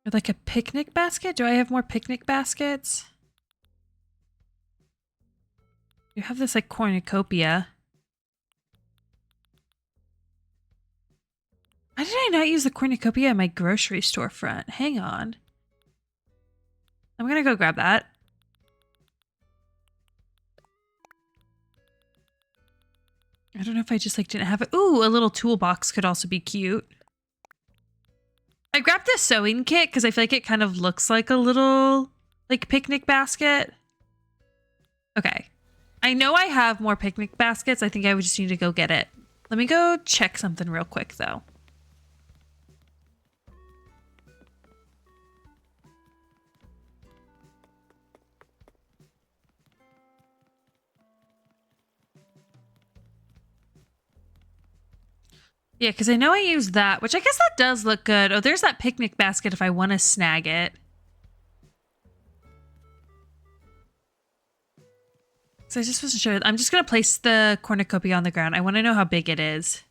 Speaker 1: Or like a picnic basket? Do I have more picnic baskets? You have this like cornucopia. Why did I not use the cornucopia in my grocery store front? Hang on. I'm gonna go grab that. I don't know if I just like didn't have it. Ooh, a little toolbox could also be cute. I grabbed this sewing kit because I feel like it kind of looks like a little like picnic basket. Okay. I know I have more picnic baskets. I think I would just need to go get it. Let me go check something real quick though. Yeah, because I know I used that, which I guess that does look good. Oh, there's that picnic basket if I want to snag it. So I just wasn't sure. I'm just going to place the cornucopia on the ground. I want to know how big it is.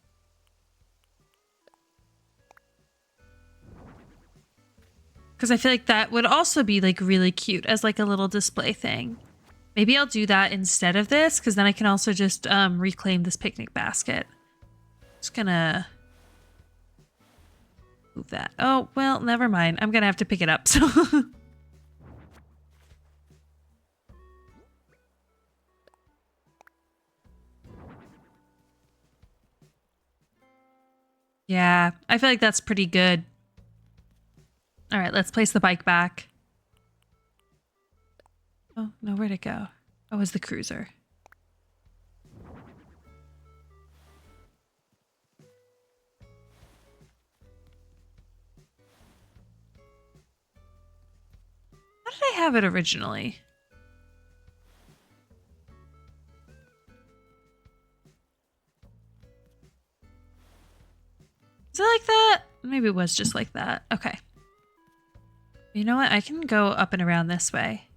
Speaker 1: Because I feel like that would also be like really cute as like a little display thing. Maybe I'll do that instead of this because then I can also just reclaim this picnic basket. Just gonna move that. Oh, well, never mind. I'm gonna have to pick it up. So yeah, I feel like that's pretty good. All right, let's place the bike back. Oh, no, where'd it go? Oh, it was the cruiser. How did I have it originally? Is it like that? Maybe it was just like that. Okay. You know what? I can go up and around this way.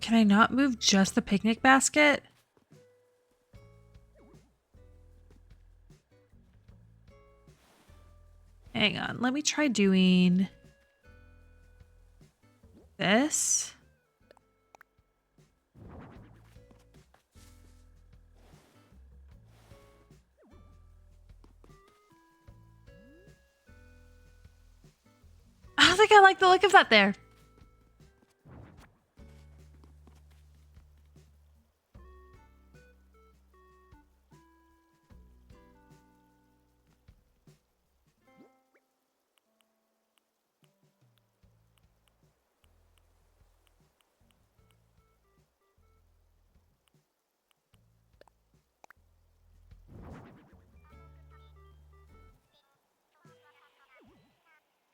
Speaker 1: Can I not move just the picnic basket? Hang on, let me try doing this. I don't think I like the look of that there.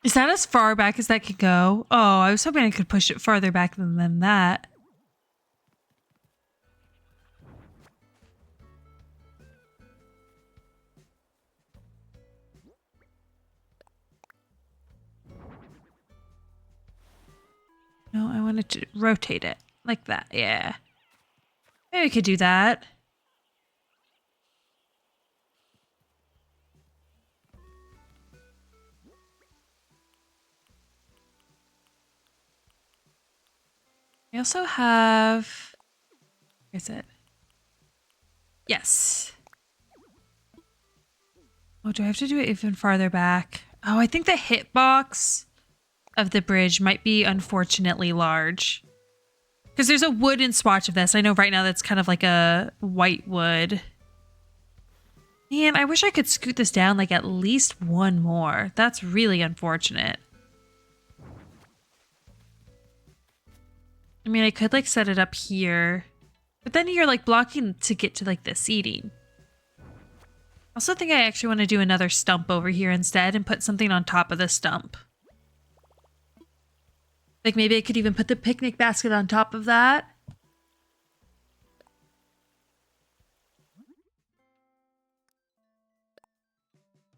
Speaker 1: Is that as far back as that could go? Oh, I was hoping I could push it farther back than that. No, I wanted to rotate it like that. Yeah. Maybe we could do that. I also have... Where is it? Yes. Oh, do I have to do it even farther back? Oh, I think the hitbox of the bridge might be unfortunately large. Because there's a wooden swatch of this. I know right now that's kind of like a white wood. Man, I wish I could scoot this down like at least one more. That's really unfortunate. I mean, I could like set it up here, but then you're like blocking to get to like the seating. I also think I actually want to do another stump over here instead and put something on top of the stump. Like maybe I could even put the picnic basket on top of that.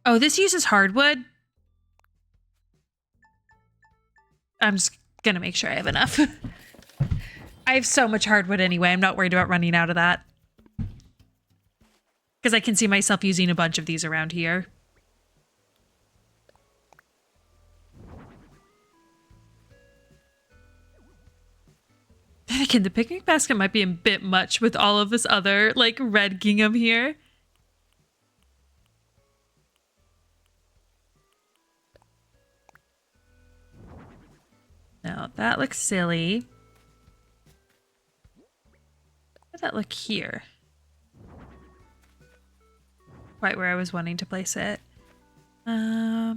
Speaker 1: Oh, this uses hardwood. I'm just gonna make sure I have enough. I have so much hardwood anyway. I'm not worried about running out of that. Because I can see myself using a bunch of these around here. Then again, the picnic basket might be a bit much with all of this other, like, red gingham here. No, that looks silly. How does that look here? Quite where I was wanting to place it. I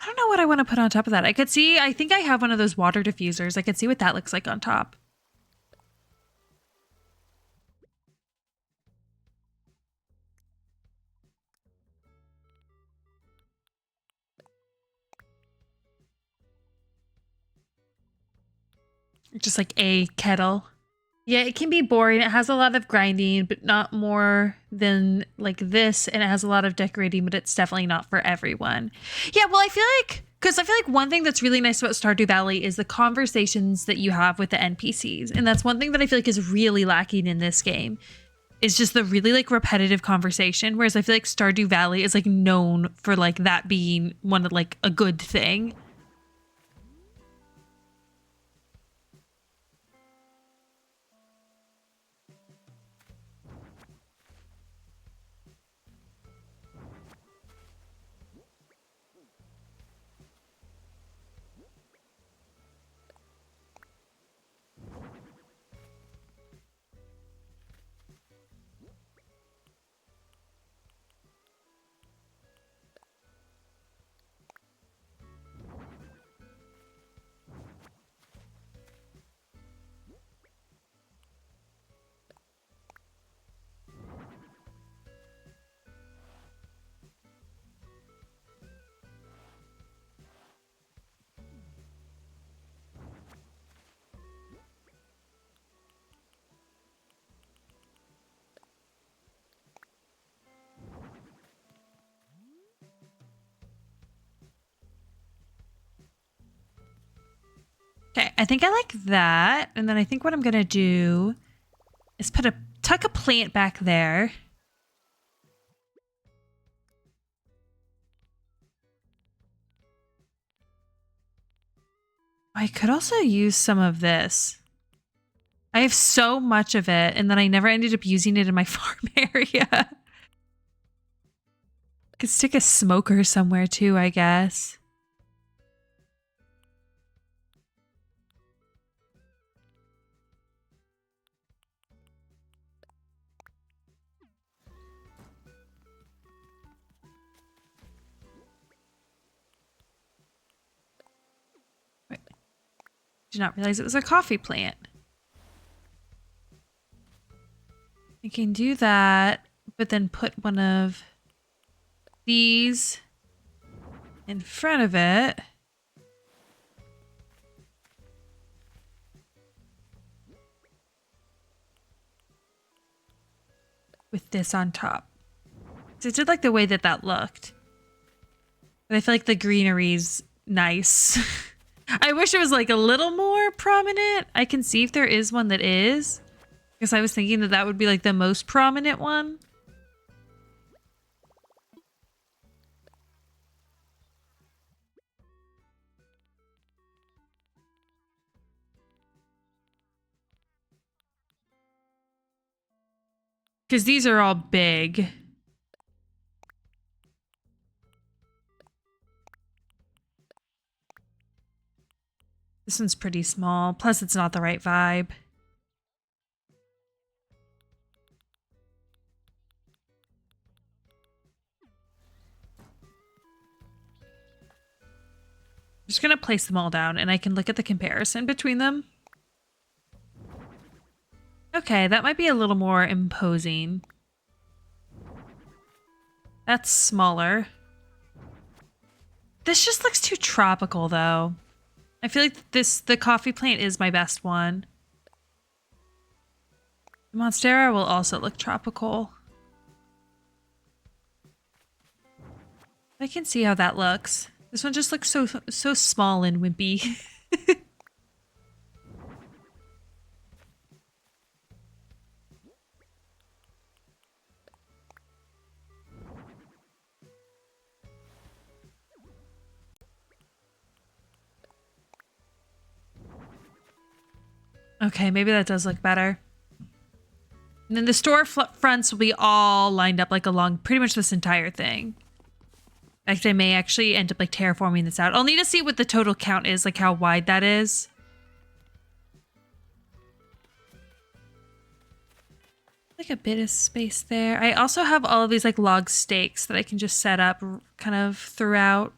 Speaker 1: don't know what I want to put on top of that. I think I have one of those water diffusers. I could see what that looks like on top. Just like a kettle. Yeah, it can be boring. It has a lot of grinding, but not more than like this. And it has a lot of decorating, but it's definitely not for everyone. Yeah, well, I feel like one thing that's really nice about Stardew Valley is the conversations that you have with the NPCs. And that's one thing that I feel like is really lacking in this game. Is just the really like repetitive conversation. Whereas I feel like Stardew Valley is like known for like that being one of like a good thing. Okay, I think I like that. And then I think what I'm gonna do is tuck a plant back there. I could also use some of this. I have so much of it, and then I never ended up using it in my farm area. Could stick a smoker somewhere too, I guess. Did not realize it was a coffee plant. I can do that, but then put one of these in front of it. With this on top. So I did like the way that that looked. But I feel like the greenery's nice. I wish it was like a little more prominent. I can see if there is one that is. Because I was thinking that that would be like the most prominent one. Because these are all big. This one's pretty small. Plus, it's not the right vibe. I'm just going to place them all down and I can look at the comparison between them. Okay, that might be a little more imposing. That's smaller. This just looks too tropical, though. I feel like the coffee plant is my best one. The Monstera will also look tropical. I can see how that looks. This one just looks so small and wimpy. Okay, maybe that does look better. And then the store fronts will be all lined up like along pretty much this entire thing. In fact, I may actually end up like terraforming this out. I'll need to see what the total count is, like how wide that is. Like a bit of space there. I also have all of these like log stakes that I can just set up kind of throughout.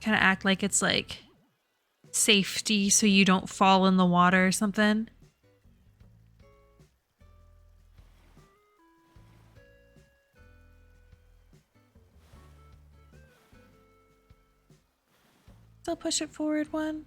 Speaker 1: Kind of act like it's like safety so you don't fall in the water or something. Still push it forward one.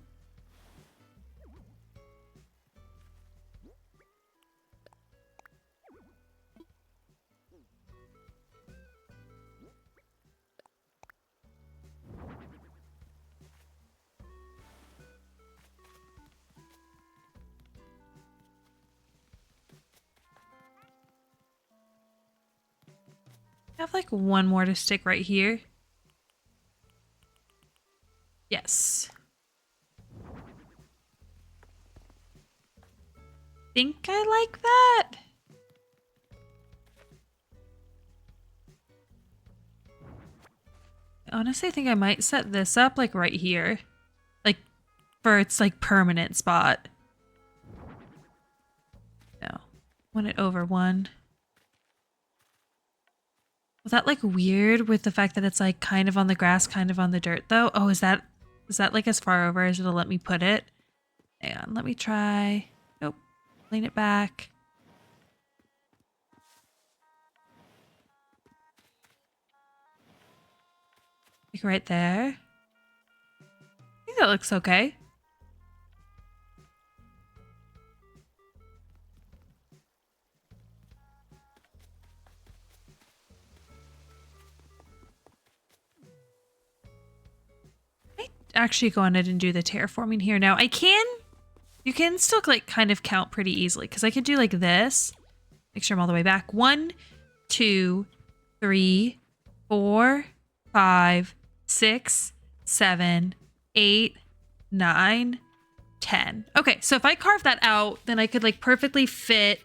Speaker 1: I have like one more to stick right here. Yes. Think I like that. I honestly think I might set this up like right here. Like for its like permanent spot. No. Want it over one. Was that like weird with the fact that it's like kind of on the grass, kind of on the dirt though? Oh, is that like as far over as it'll let me put it? Hang on, let me try. Nope. Lean it back. Like right there. I think that looks okay. Actually go on it and do the terraforming here now. You can still like kind of count pretty easily because I could do like this. Make sure I'm all the way back. 1, 2, 3, 4, 5, 6, 7, 8, 9, 10. Okay, so if I carve that out, then I could like perfectly fit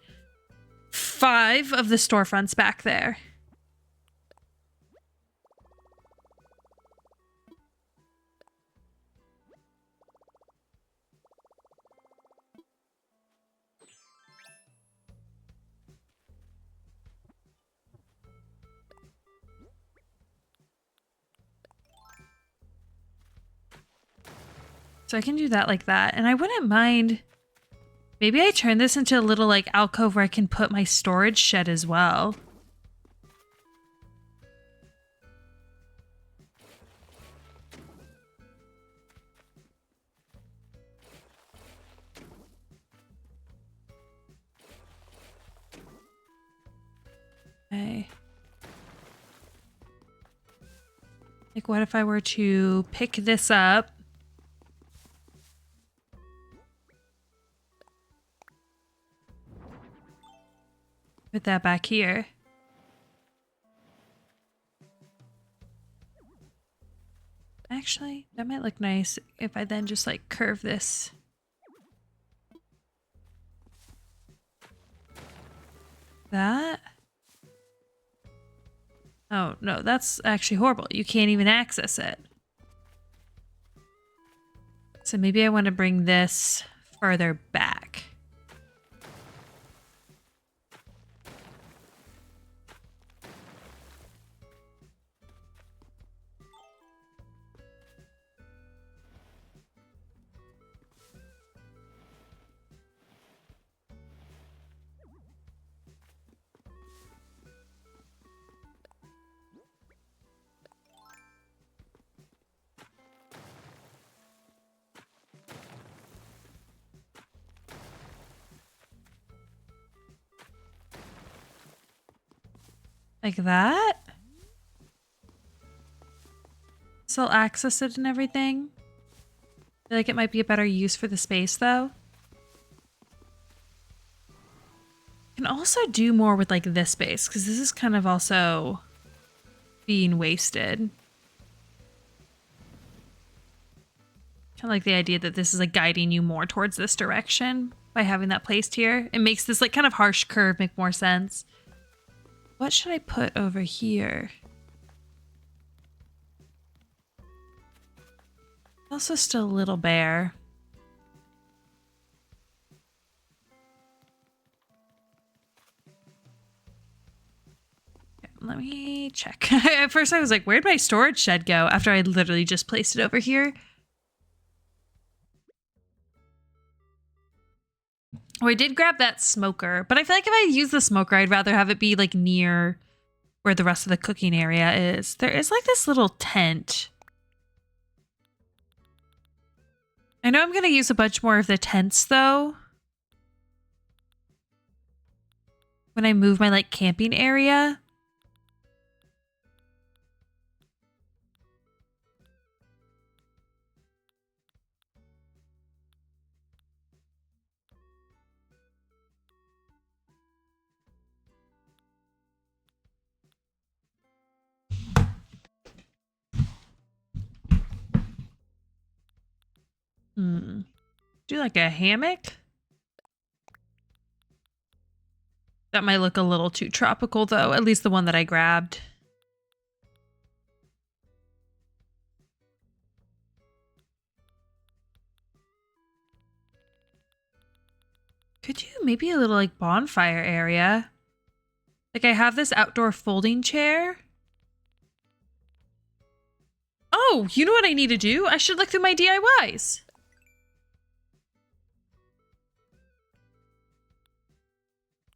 Speaker 1: 5 of the storefronts back there. So I can do that like that. And I wouldn't mind... Maybe I turn this into a little like alcove where I can put my storage shed as well. Okay. Like what if I were to pick this up? Put that back here. Actually, that might look nice if I then just like curve this. That? Oh, no, that's actually horrible. You can't even access it. So maybe I want to bring this further back. Like that? Still access it and everything. I feel like it might be a better use for the space though. can also do more with like this space because this is kind of also being wasted. Kind of like the idea that this is like guiding you more towards this direction by having that placed here. It makes this like kind of harsh curve make more sense. What should I put over here? Also still a little bare. Okay, let me check. At first I was like, where'd my storage shed go? After I literally just placed it over here. Oh, I did grab that smoker, but I feel like if I use the smoker, I'd rather have it be like near where the rest of the cooking area is. There is like this little tent. I know I'm going to use a bunch more of the tents though when I move my like camping area. Do like a hammock? That might look a little too tropical though, at least the one that I grabbed. Could you maybe a little like bonfire area? Like I have this outdoor folding chair. Oh, you know what I need to do? I should look through my DIYs.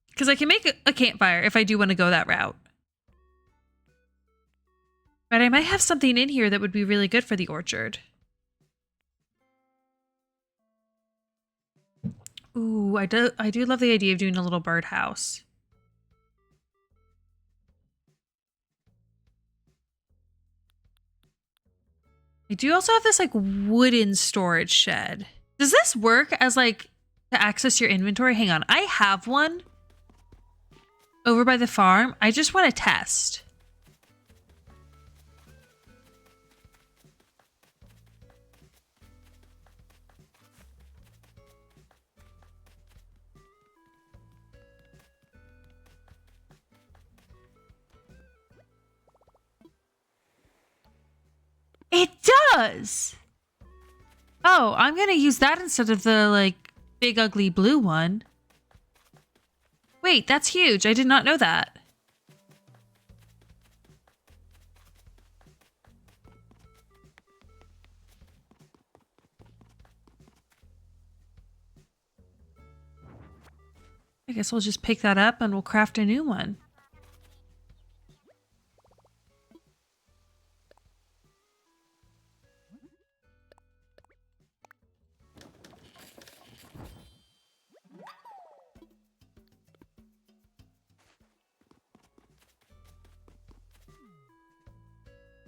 Speaker 1: Because I can make a campfire if I do want to go that route. But I might have something in here that would be really good for the orchard. Ooh, I do love the idea of doing a little birdhouse. I do also have this like wooden storage shed. Does this work as like to access your inventory? Hang on, I have one over by the farm. I just want to test. It does! Oh, I'm gonna use that instead of the, like, big ugly blue one. Wait, that's huge. I did not know that. I guess we'll just pick that up and we'll craft a new one.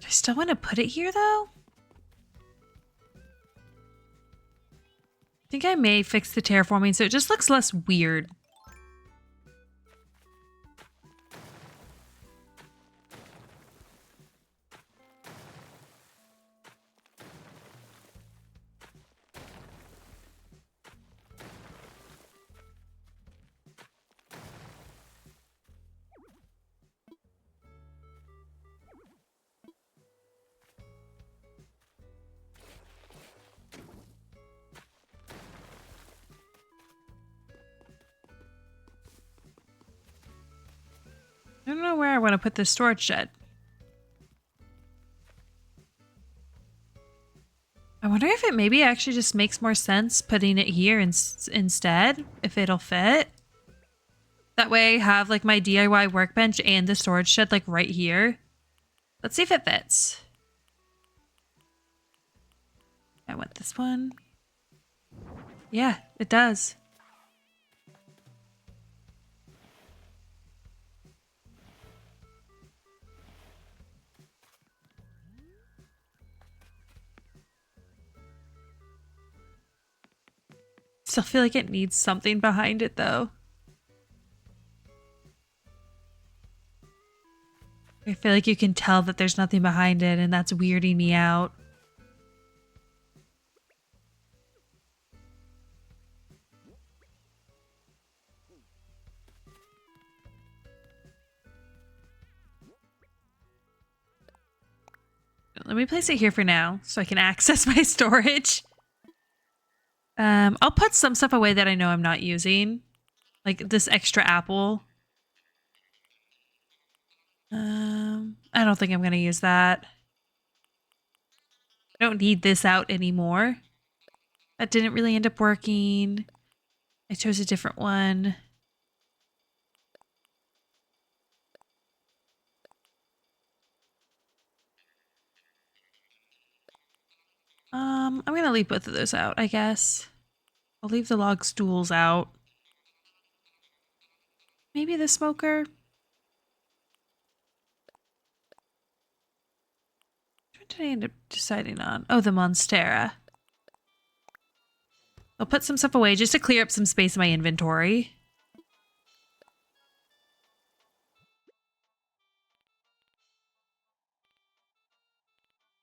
Speaker 1: Do I still want to put it here, though? I think I may fix the terraforming so it just looks less weird. I don't know where I want to put this storage shed. I wonder if it maybe actually just makes more sense putting it here instead, if it'll fit. That way I have like my DIY workbench and the storage shed like right here. Let's see if it fits. I want this one. Yeah, it does. Still feel like it needs something behind it though. I feel like you can tell that there's nothing behind it, and that's weirding me out. Let me place it here for now so I can access my storage. I'll put some stuff away that I know I'm not using. Like this extra apple. I don't think I'm going to use that. I don't need this out anymore. That didn't really end up working. I chose a different one. I'm going to leave both of those out, I guess. I'll leave the log stools out. Maybe the smoker. What did I end up deciding on? Oh, the Monstera. I'll put some stuff away just to clear up some space in my inventory.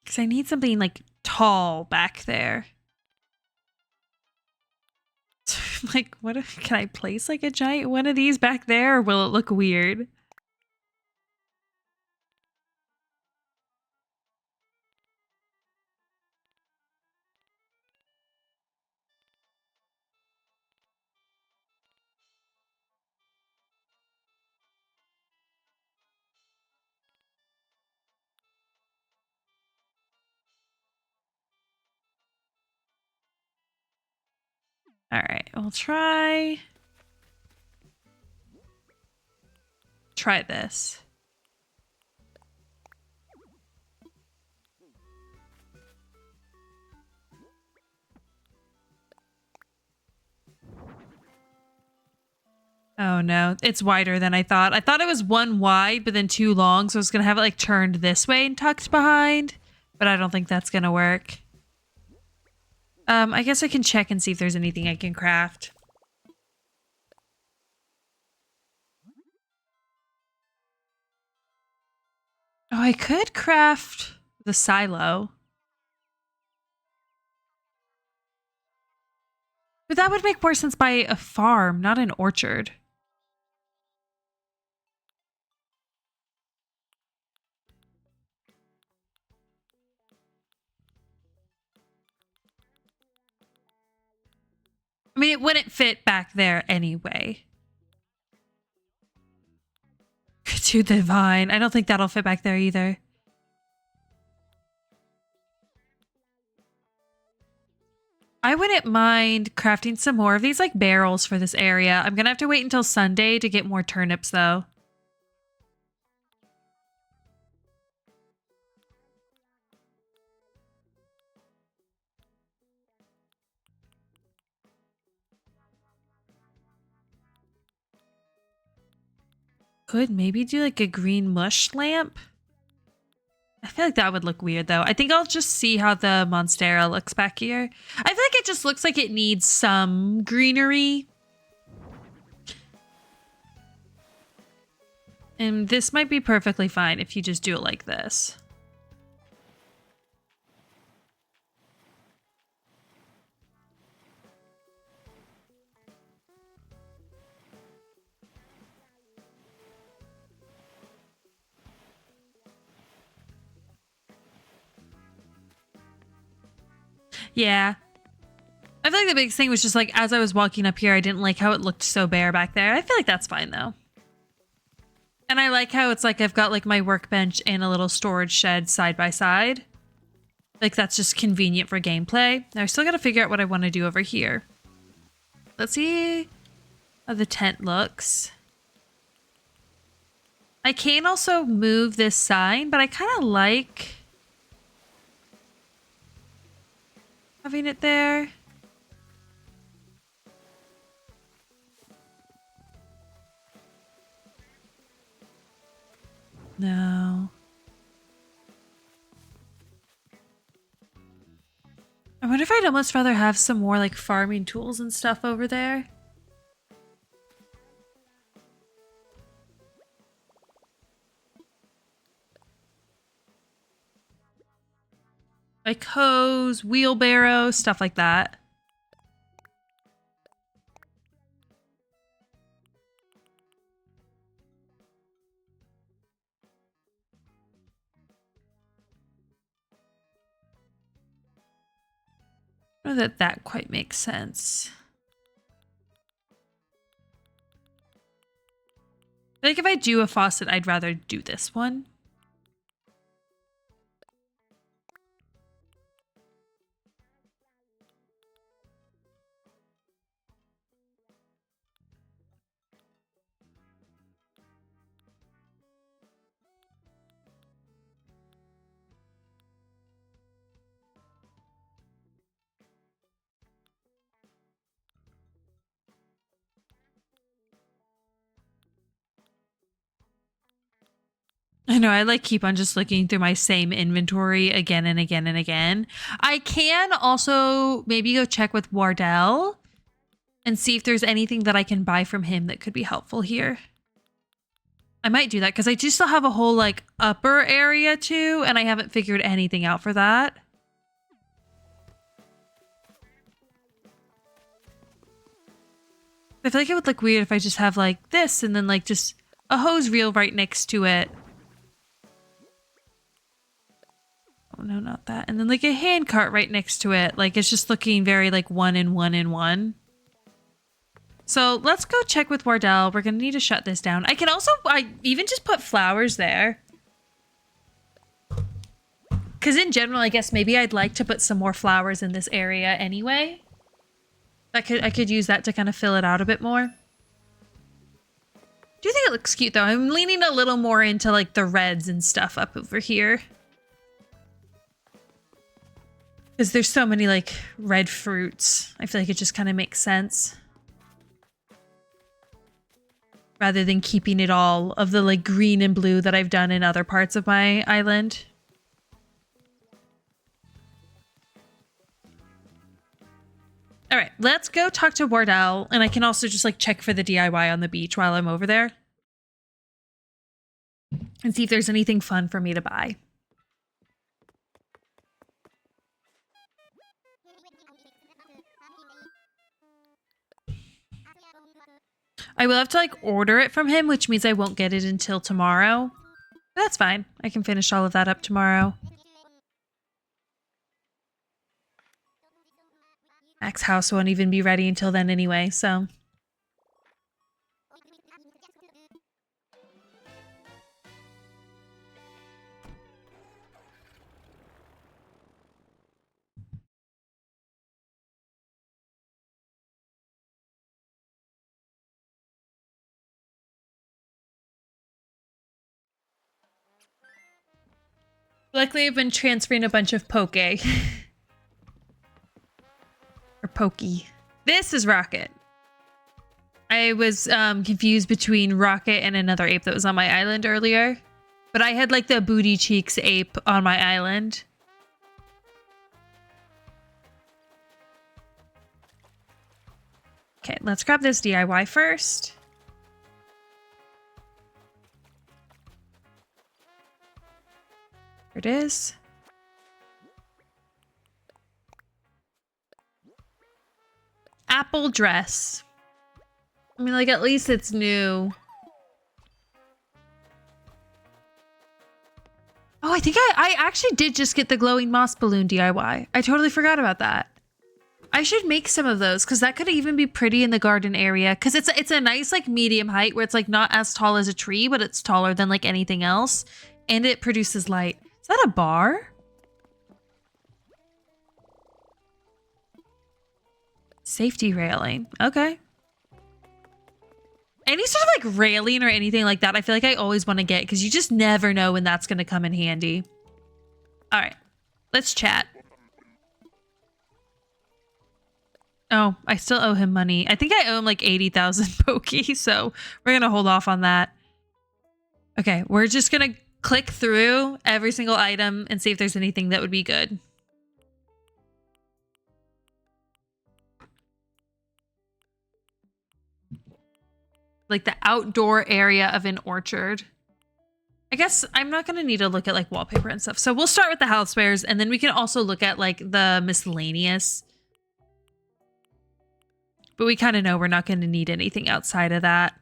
Speaker 1: Because I need something like tall back there. Like, what can I place like a giant one of these back there, or will it look weird? All right, we'll try this. Oh no, it's wider than I thought. I thought it was one wide, but then two long, so I was gonna have it like turned this way and tucked behind, but I don't think that's gonna work. I guess I can check and see if there's anything I can craft. Oh, I could craft the silo. But that would make more sense by a farm, not an orchard. I mean, it wouldn't fit back there anyway. To the vine. I don't think that'll fit back there either. I wouldn't mind crafting some more of these like barrels for this area. I'm gonna have to wait until Sunday to get more turnips though. Could maybe do like a green mush lamp. I feel like that would look weird though. I think I'll just see how the Monstera looks back here. I feel like it just looks like it needs some greenery. And this might be perfectly fine if you just do it like this. Yeah. I feel like the biggest thing was just like, as I was walking up here, I didn't like how it looked so bare back there. I feel like that's fine though. And I like how it's like I've got like my workbench and a little storage shed side by side. Like that's just convenient for gameplay. Now I still gotta figure out what I want to do over here. Let's see how the tent looks. I can also move this sign, but I kind of like having it there. No. I wonder if I'd almost rather have some more like farming tools and stuff over there. Like hose, wheelbarrow, stuff like that. I don't know that quite makes sense. Like if I do a faucet, I'd rather do this one. I know, I like keep on just looking through my same inventory again and again and again. I can also maybe go check with Wardell and see if there's anything that I can buy from him that could be helpful here. I might do that because I do still have a whole like upper area too, and I haven't figured anything out for that. I feel like it would look weird if I just have like this and then like just a hose reel right next to it. Oh no, not that. And then like a hand cart right next to it. Like it's just looking very like one in one in one. So let's go check with Wardell. We're going to need to shut this down. I can also, I even just put flowers there. Because in general, I guess maybe I'd like to put some more flowers in this area anyway. I could use that to kind of fill it out a bit more. Do you think it looks cute though? I'm leaning a little more into like the reds and stuff up over here. Because there's so many like red fruits. I feel like it just kind of makes sense. Rather than keeping it all of the like green and blue that I've done in other parts of my island. All right, let's go talk to Wardell, and I can also just like check for the DIY on the beach while I'm over there. And see if there's anything fun for me to buy. I will have to like order it from him, which means I won't get it until tomorrow. But that's fine. I can finish all of that up tomorrow. Max's house won't even be ready until then anyway, so. Luckily, I've been transferring a bunch of poke. Or pokey. This is Rocket. I was confused between Rocket and another ape that was on my island earlier. But I had like the booty cheeks ape on my island. Okay, let's grab this DIY first. Here it is. Apple dress. I mean, like, at least it's new. Oh, I think I actually did just get the glowing moss balloon DIY. I totally forgot about that. I should make some of those because that could even be pretty in the garden area because it's a nice like medium height where it's like not as tall as a tree, but it's taller than like anything else. And it produces light. Is that a bar? Safety railing. Okay. Any sort of like railing or anything like that, I feel like I always want to get because you just never know when that's going to come in handy. All right, let's chat. Oh, I still owe him money. I think I owe him like 80,000 Poki, so we're going to hold off on that. Okay, we're just going to click through every single item and see if there's anything that would be good. Like the outdoor area of an orchard. I guess I'm not going to need to look at like wallpaper and stuff. So we'll start with the housewares and then we can also look at like the miscellaneous. But we kind of know we're not going to need anything outside of that.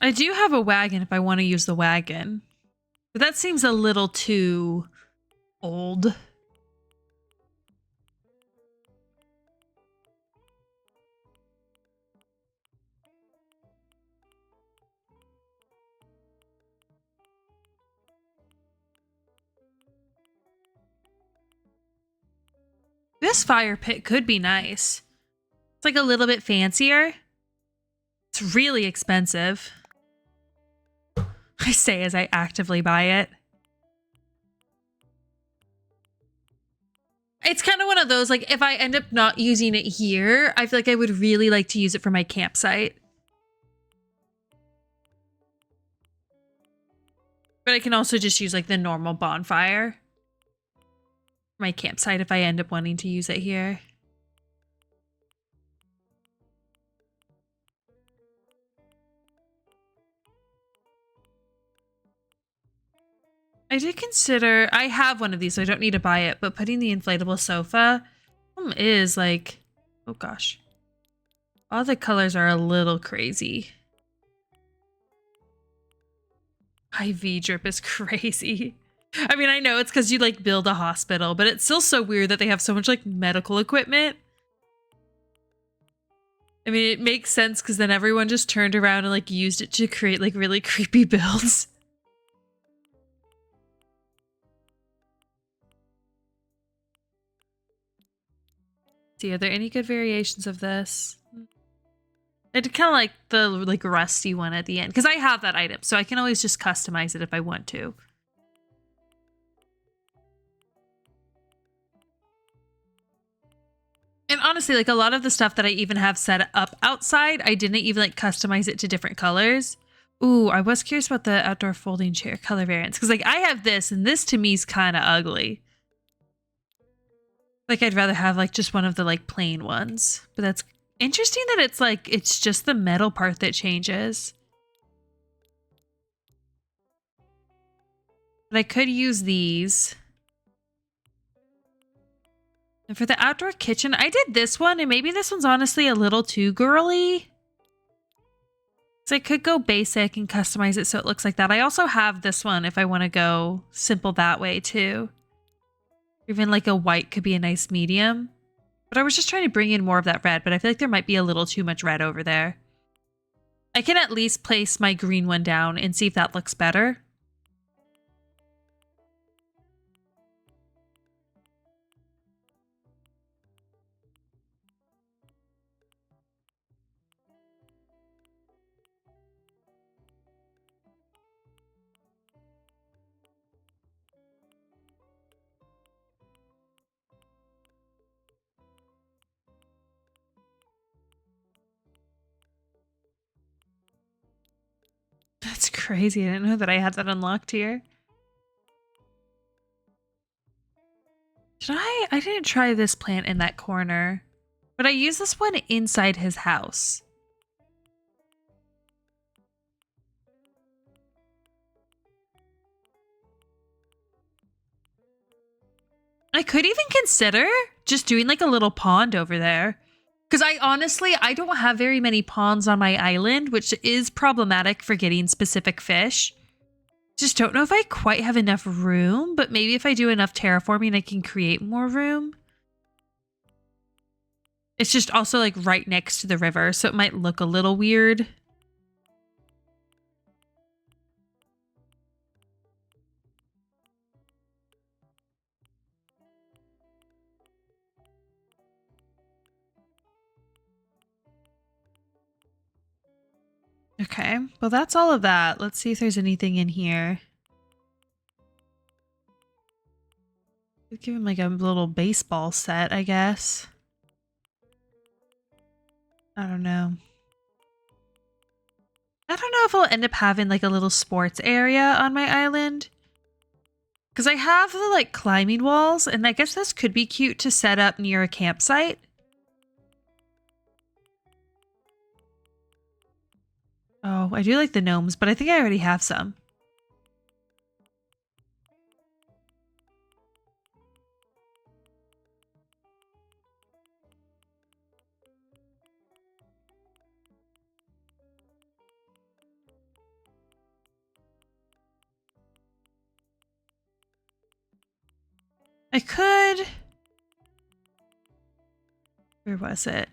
Speaker 1: I do have a wagon if I want to use the wagon. But that seems a little too old. This fire pit could be nice. It's like a little bit fancier. It's really expensive. I say as I actively buy it. It's kind of one of those, like, if I end up not using it here, I feel like I would really like to use it for my campsite. But I can also just use, like, the normal bonfire for my campsite if I end up wanting to use it here. I did consider, I have one of these, so I don't need to buy it, but putting the inflatable sofa is like, oh gosh. All the colors are a little crazy. IV drip is crazy. I mean, I know it's because you like build a hospital, but it's still so weird that they have so much like medical equipment. I mean, it makes sense because then everyone just turned around and like used it to create like really creepy builds. See, are there any good variations of this? I did kind of like the like rusty one at the end because I have that item, so I can always just customize it if I want to. And honestly, like a lot of the stuff that I even have set up outside, I didn't even like customize it to different colors. Ooh, I was curious about the outdoor folding chair color variants because like I have this and this to me is kind of ugly. Like I'd rather have like just one of the like plain ones, but that's interesting that it's like, it's just the metal part that changes. But I could use these. And for the outdoor kitchen, I did this one, and maybe this one's honestly a little too girly. So I could go basic and customize it so it looks like that. I also have this one if I want to go simple that way too. Even like a white could be a nice medium. But I was just trying to bring in more of that red, but I feel like there might be a little too much red over there. I can at least place my green one down and see if that looks better. That's crazy. I didn't know that I had that unlocked here. Did I? I didn't try this plant in that corner, but I used this one inside his house. I could even consider just doing like a little pond over there. Because I don't have very many ponds on my island, which is problematic for getting specific fish. Just don't know if I quite have enough room, but maybe if I do enough terraforming, I can create more room. It's just also like right next to the river, so it might look a little weird. Okay, well that's all of that. Let's see if there's anything in here. Give him like a little baseball set, I guess. I don't know. I don't know if I'll end up having like a little sports area on my island. Because I have the like climbing walls, and I guess this could be cute to set up near a campsite. Oh, I do like the gnomes, but I think I already have some. I could... Where was it?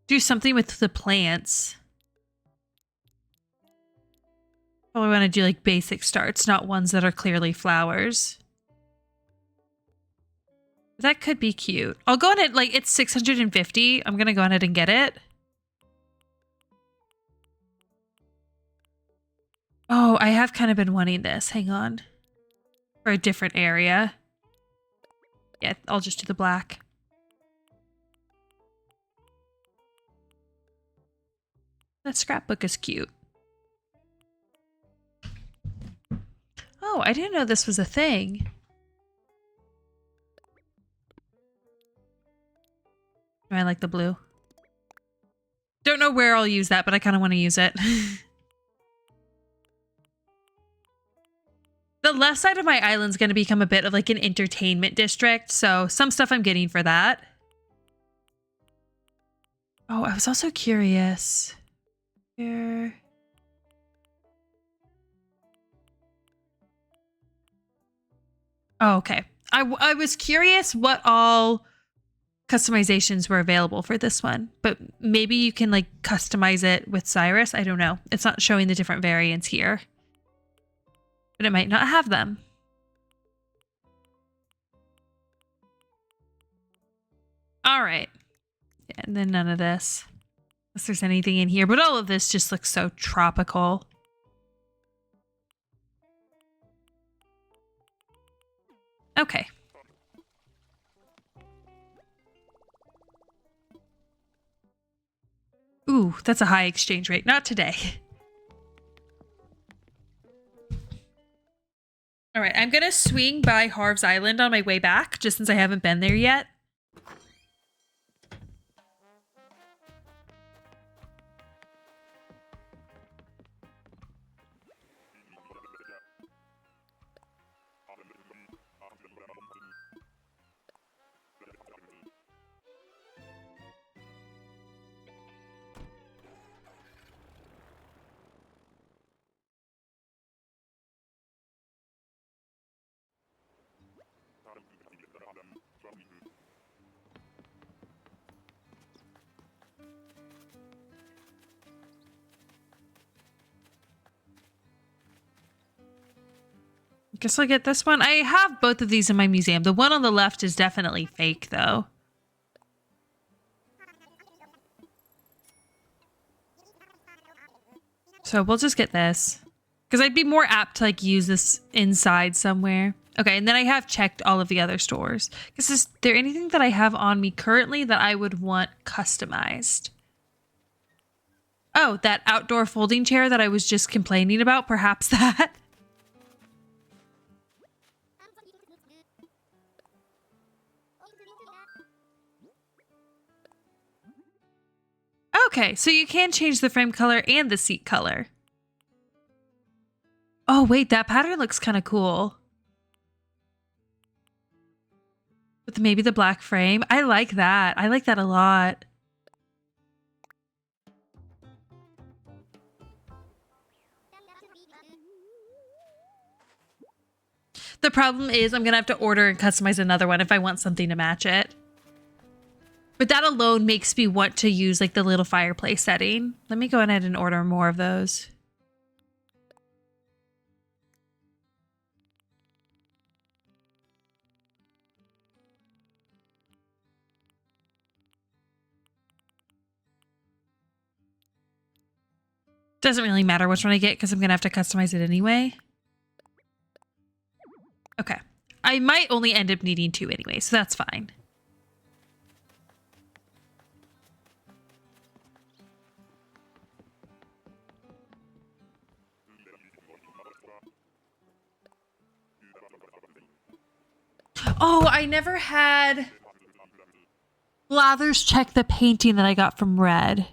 Speaker 1: Do something with the plants. Probably want to do like basic starts, not ones that are clearly flowers. That could be cute. I'll go ahead, like it's 650. I'm gonna go ahead and get it. Oh, I have kind of been wanting this. Hang on. For a different area. Yeah, I'll just do the black. That scrapbook is cute. Oh, I didn't know this was a thing. I like the blue. Don't know where I'll use that, but I kind of want to use it. The left side of my island's going to become a bit of like an entertainment district, so some stuff I'm getting for that. Oh, I was also curious. Here. Oh, okay. I was curious what all customizations were available for this one, but maybe you can like customize it with Cyrus. I don't know. It's not showing the different variants here, but it might not have them. All right. Yeah, and then none of this. Unless there's anything in here, but all of this just looks so tropical. Okay. Ooh, that's a high exchange rate. Not today. All right, I'm going to swing by Harv's Island on my way back, just since I haven't been there yet. Guess I'll get this one. I have both of these in my museum. The one on the left is definitely fake, though. So we'll just get this. Because I'd be more apt to like use this inside somewhere. Okay, and then I have checked all of the other stores. Is there anything that I have on me currently that I would want customized? Oh, that outdoor folding chair that I was just complaining about. Perhaps that. Okay, so you can change the frame color and the seat color. Oh, wait, that pattern looks kind of cool. With maybe the black frame. I like that. I like that a lot. The problem is I'm going to have to order and customize another one if I want something to match it. But that alone makes me want to use like the little fireplace setting. Let me go ahead and order more of those. Doesn't really matter which one I get because I'm going to have to customize it anyway. Okay. I might only end up needing 2 anyway, so that's fine. Oh, I never had Blathers check the painting that I got from Red.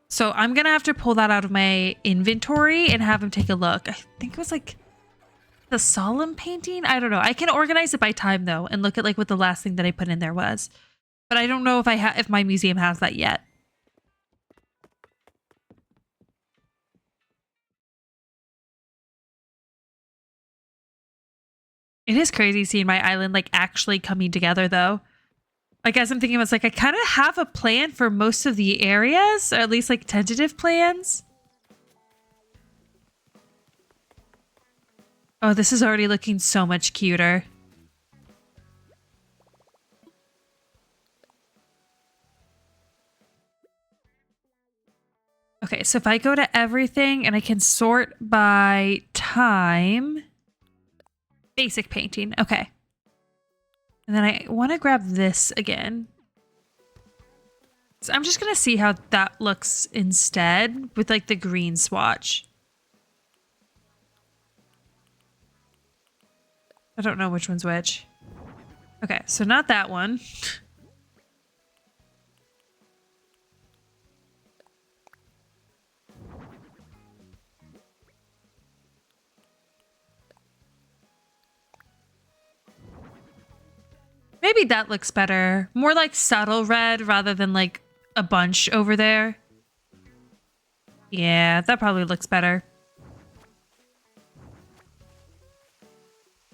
Speaker 1: So I'm going to have to pull that out of my inventory and have him take a look. I think it was like the Solemn painting. I don't know. I can organize it by time though and look at like what the last thing that I put in there was. But I don't know if my museum has that yet. It is crazy seeing my island like actually coming together though. Like as I'm thinking about, it's like I kind of have a plan for most of the areas, or at least like tentative plans. Oh, this is already looking so much cuter. Okay, so if I go to everything and I can sort by time. Basic painting, okay. And then I want to grab this again. So I'm just going to see how that looks instead with like the green swatch. I don't know which one's which. Okay, so not that one. Maybe that looks better. More like subtle red rather than like a bunch over there. Yeah, that probably looks better.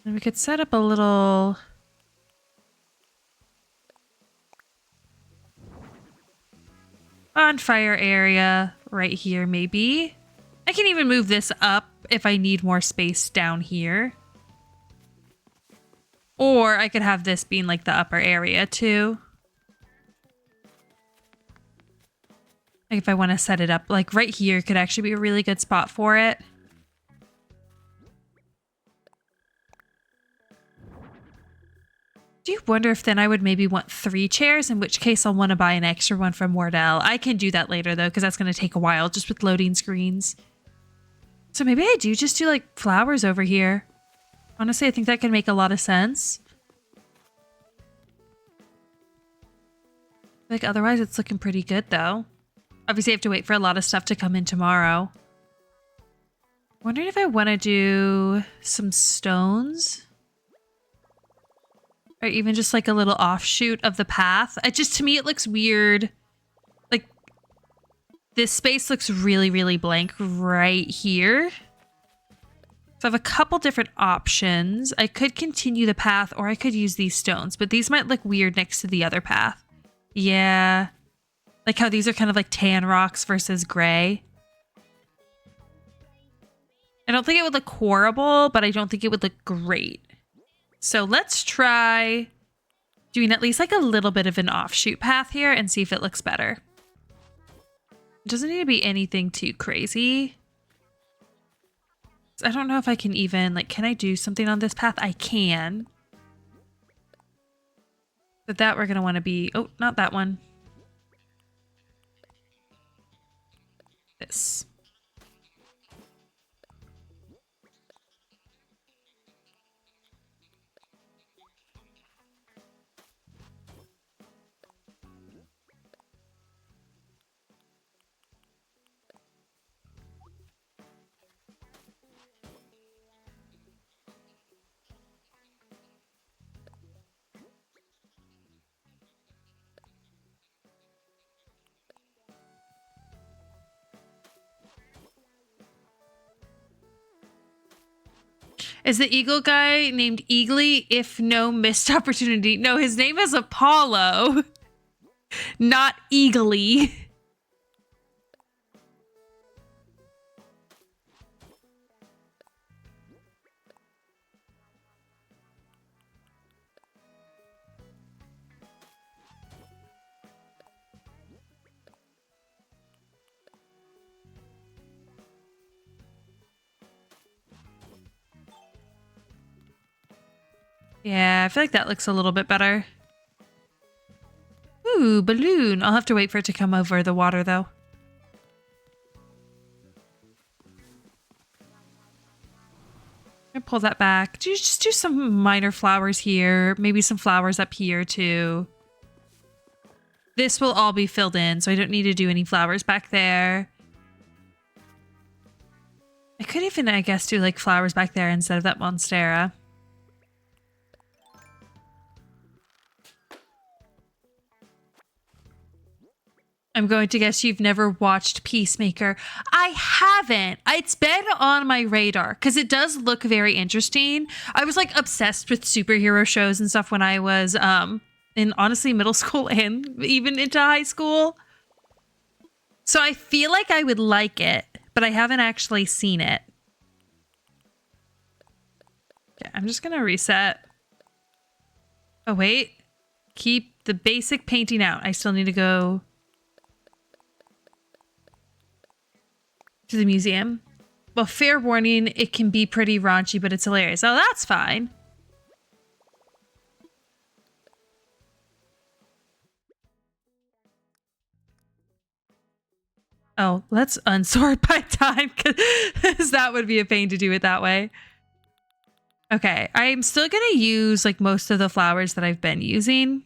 Speaker 1: And we could set up a little... bonfire area right here, maybe. I can even move this up if I need more space down here. Or I could have this being like the upper area too. Like if I want to set it up, like right here could actually be a really good spot for it. Do you wonder if then I would maybe want 3 chairs, in which case I'll want to buy an extra one from Wardell. I can do that later though, because that's going to take a while just with loading screens. So maybe I do just do like flowers over here. Honestly, I think that can make a lot of sense. Like otherwise it's looking pretty good though. Obviously I have to wait for a lot of stuff to come in tomorrow. Wondering if I want to do some stones. Or even just like a little offshoot of the path. To me it looks weird. Like this space looks really, really blank right here. So I have a couple different options. I could continue the path or I could use these stones, but these might look weird next to the other path. Yeah. Like how these are kind of like tan rocks versus gray. I don't think it would look horrible, but I don't think it would look great. So let's try doing at least like a little bit of an offshoot path here and see if it looks better. It doesn't need to be anything too crazy. I don't know if I can even, like, can I do something on this path? I can. But that we're going to want to be, oh, not that one. This. Is the eagle guy named Eagly? If no, missed opportunity. No, his name is Apollo, not Eagly. Yeah, I feel like that looks a little bit better. Ooh, balloon. I'll have to wait for it to come over the water, though. pull that back. Just do some minor flowers here. Maybe some flowers up here too. This will all be filled in, so I don't need to do any flowers back there. I could even, I guess, do like flowers back there instead of that Monstera. I'm going to guess you've never watched Peacemaker. I haven't. It's been on my radar because it does look very interesting. I was like obsessed with superhero shows and stuff when I was in honestly middle school and even into high school. So I feel like I would like it, but I haven't actually seen it. Okay, I'm just gonna reset. Oh wait, keep the basic painting out. I still need to go to the museum. Well, fair warning, it can be pretty raunchy, but it's hilarious. Oh, that's fine. Oh, let's unsort by time, because that would be a pain to do it that way. Okay, I'm still gonna use like most of the flowers that I've been using.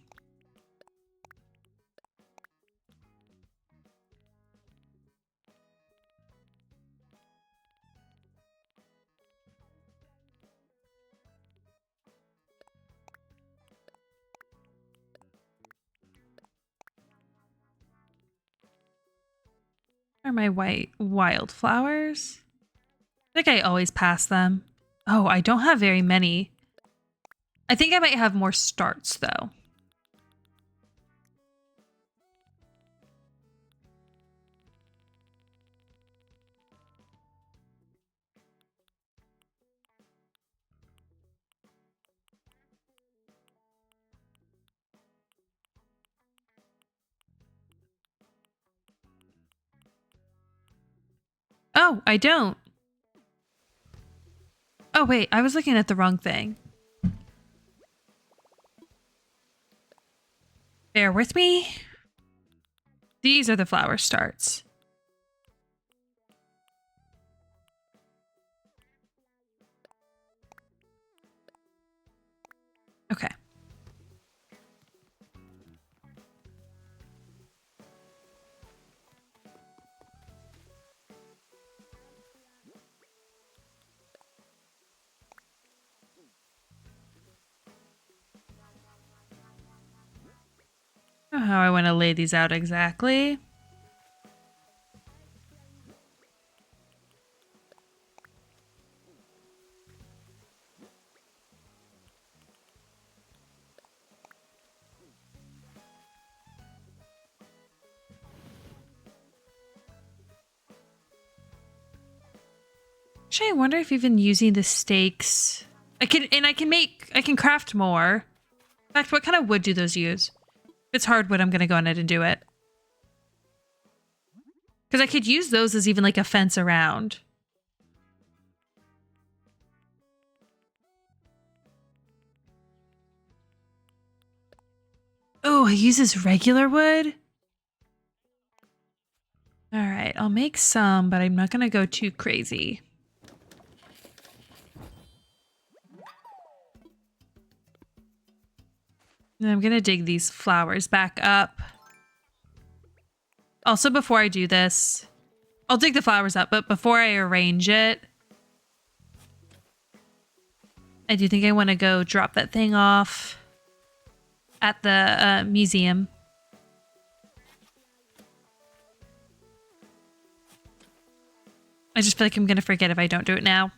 Speaker 1: Are my white wildflowers? I think I always pass them. Oh, I don't have very many. I think I might have more starts though. Oh, I don't. Oh, wait, I was looking at the wrong thing. Bear with me. These are the flower starts. Okay. I don't know how I want to lay these out exactly. Actually, I wonder if even using the stakes, I can craft more. In fact, what kind of wood do those use? If it's hardwood, I'm gonna go on it and do it. Because I could use those as even like a fence around. Oh, it uses regular wood? All right, I'll make some, but I'm not gonna go too crazy. And I'm gonna dig these flowers back up. Also, before I do this, I'll dig the flowers up, but before I arrange it, I do think I want to go drop that thing off at the museum. I just feel like I'm gonna forget if I don't do it now.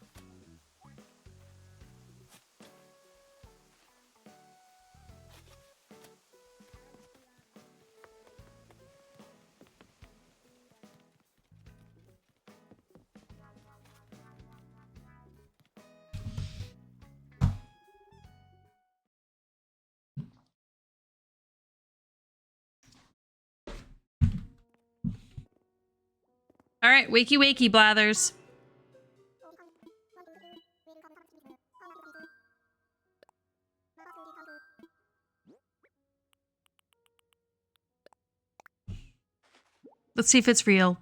Speaker 1: All right, wakey wakey, Blathers. Let's see if it's real.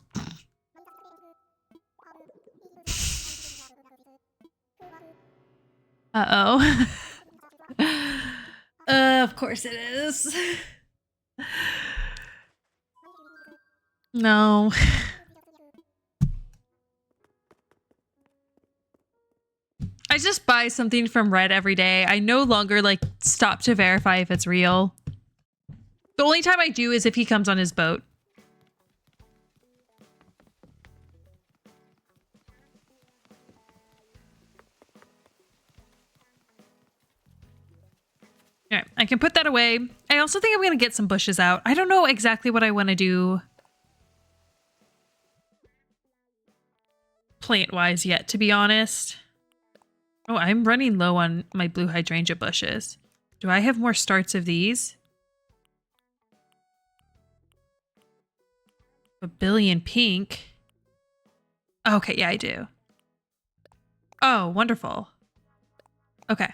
Speaker 1: Uh-oh. Of course it is. No. I just buy something from Red every day. I no longer like stop to verify if it's real. The only time I do is if he comes on his boat. Yeah, I can put that away. I also think I'm going to get some bushes out. I don't know exactly what I want to do plant-wise yet, to be honest. Oh, I'm running low on my blue hydrangea bushes. Do I have more starts of these? A billion pink. Okay, yeah, I do. Oh, wonderful. Okay.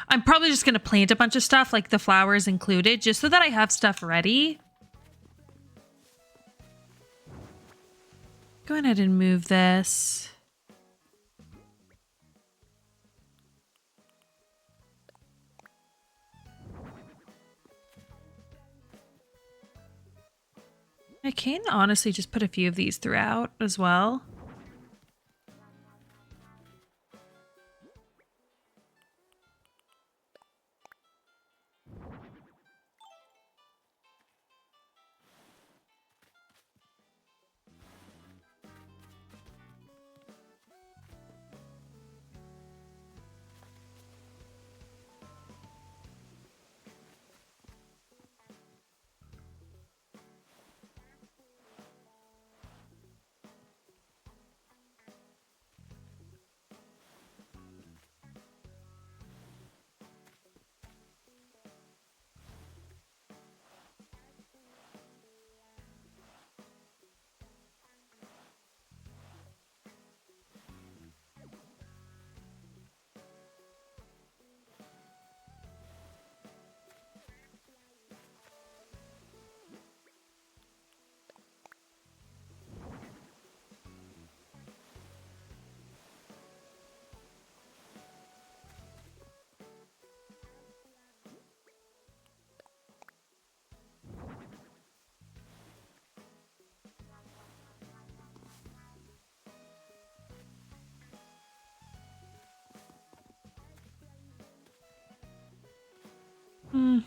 Speaker 1: I'm probably just going to plant a bunch of stuff, like the flowers included, just so that I have stuff ready. Go ahead and move this. I can honestly just put a few of these throughout as well.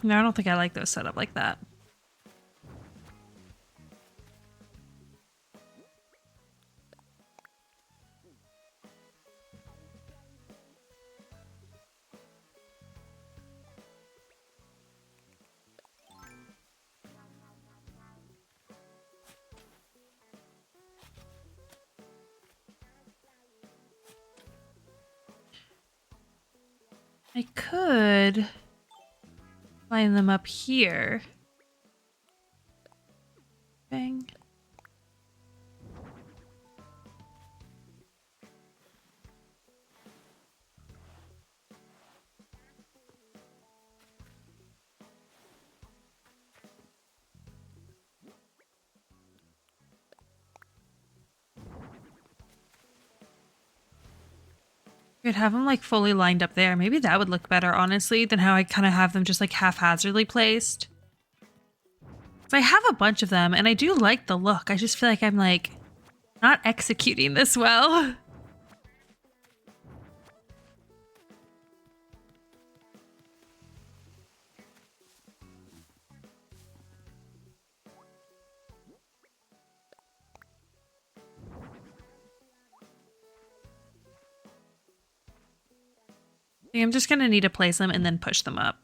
Speaker 1: No, I don't think I like those set up like that. I could line them up here. Bang. Could have them like fully lined up there. Maybe that would look better, honestly, than how I kind of have them just like haphazardly placed. So I have a bunch of them and I do like the look. I just feel like I'm like not executing this well. I'm just gonna need to place them and then push them up.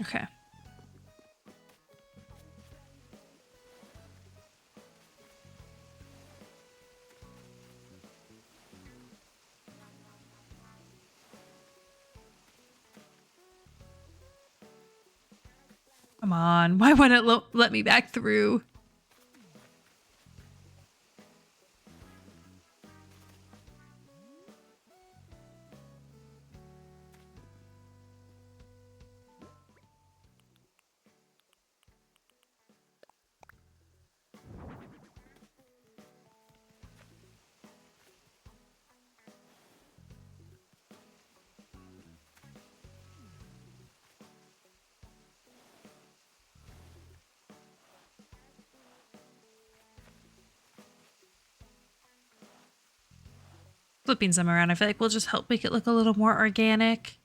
Speaker 1: Okay. Come on, why won't it let me back through? flipping some around, I feel like will just help make it look a little more organic.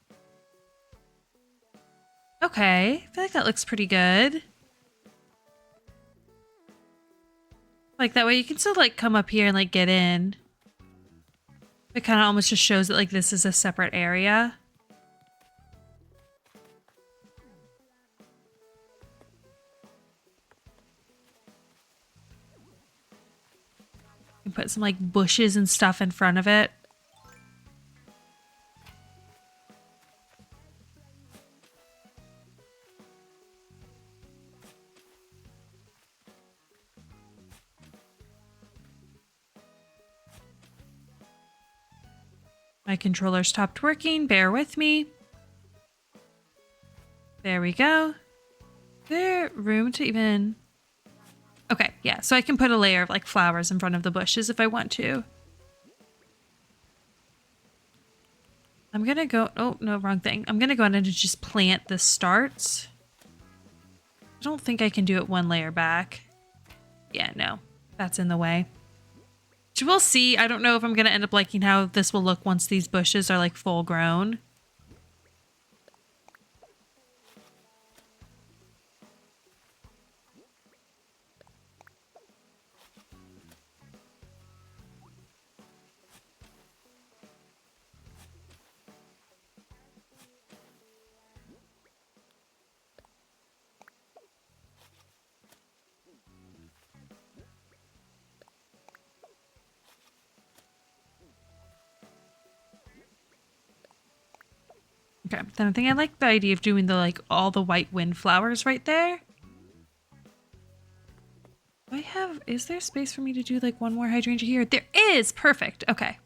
Speaker 1: Okay, I feel like that looks pretty good. Like that way you can still like come up here and like get in. It kind of almost just shows that like this is a separate area. You can put some like bushes and stuff in front of it. My controller stopped working. Bear with me. There we go. Is there room to even... Okay, yeah. So I can put a layer of like flowers in front of the bushes if I want to. I'm going to go... Oh, no, wrong thing. I'm going to go ahead and just plant the starts. I don't think I can do it one layer back. Yeah, no. That's in the way. Which we'll see. I don't know if I'm going to end up liking how this will look once these bushes are like full grown. Okay, then I think I like the idea of doing the like all the white wind flowers right there. Do I have, is there space for me to do like one more hydrangea here? There is! Perfect. Okay.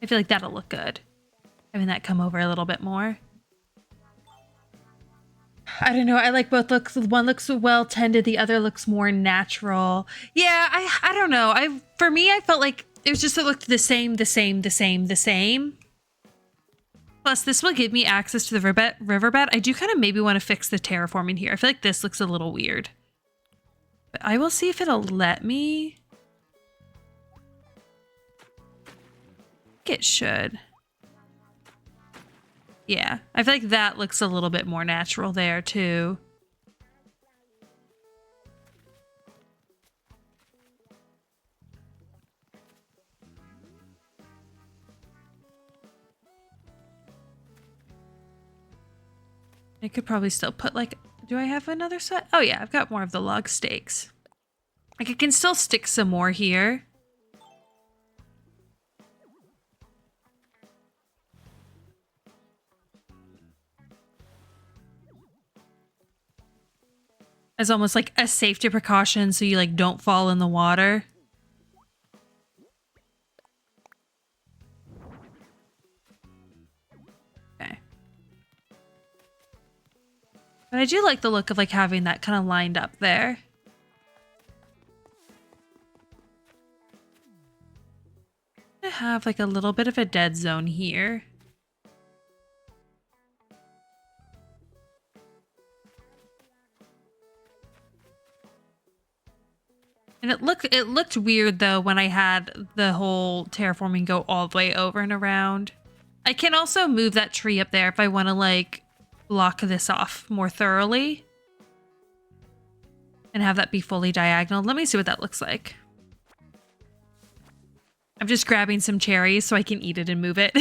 Speaker 1: I feel like that'll look good. Having that come over a little bit more. I don't know. I like both looks. One looks well tended. The other looks more natural. Yeah, I don't know. For me, I felt like it was just, it looked the same. Plus, this will give me access to the riverbed. I do kind of maybe want to fix the terraforming here. I feel like this looks a little weird. But I will see if it'll let me. I think it should. Yeah, I feel like that looks a little bit more natural there too. I could probably still put like, do I have another set? Oh yeah, I've got more of the log stakes. Like I can still stick some more here. As almost like a safety precaution so you like don't fall in the water. Okay. But I do like the look of like having that kind of lined up there. I have like a little bit of a dead zone here. And it looked weird though when I had the whole terraforming go all the way over and around. I can also move that tree up there if I want to like block this off more thoroughly. And have that be fully diagonal. Let me see what that looks like. I'm just grabbing some cherries so I can eat it and move it.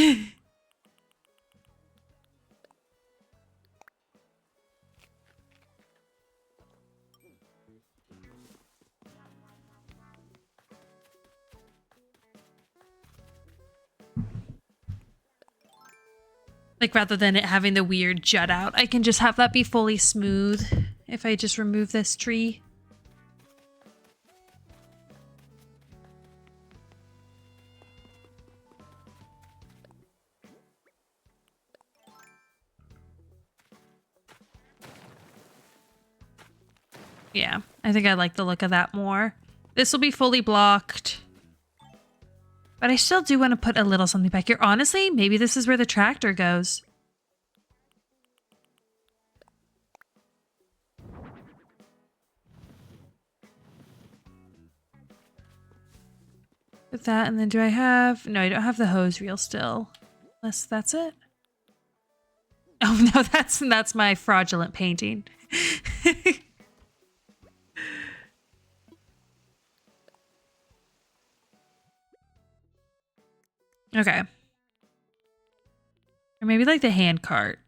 Speaker 1: Like rather than it having the weird jut out, I can just have that be fully smooth if I just remove this tree. Yeah, I think I like the look of that more. This will be fully blocked. But I still do want to put a little something back here. Honestly, maybe this is where the tractor goes. With that, and then do I have... No, I don't have the hose reel still. Unless that's it. Oh, no, that's my fraudulent painting. Okay. Or maybe like the hand cart.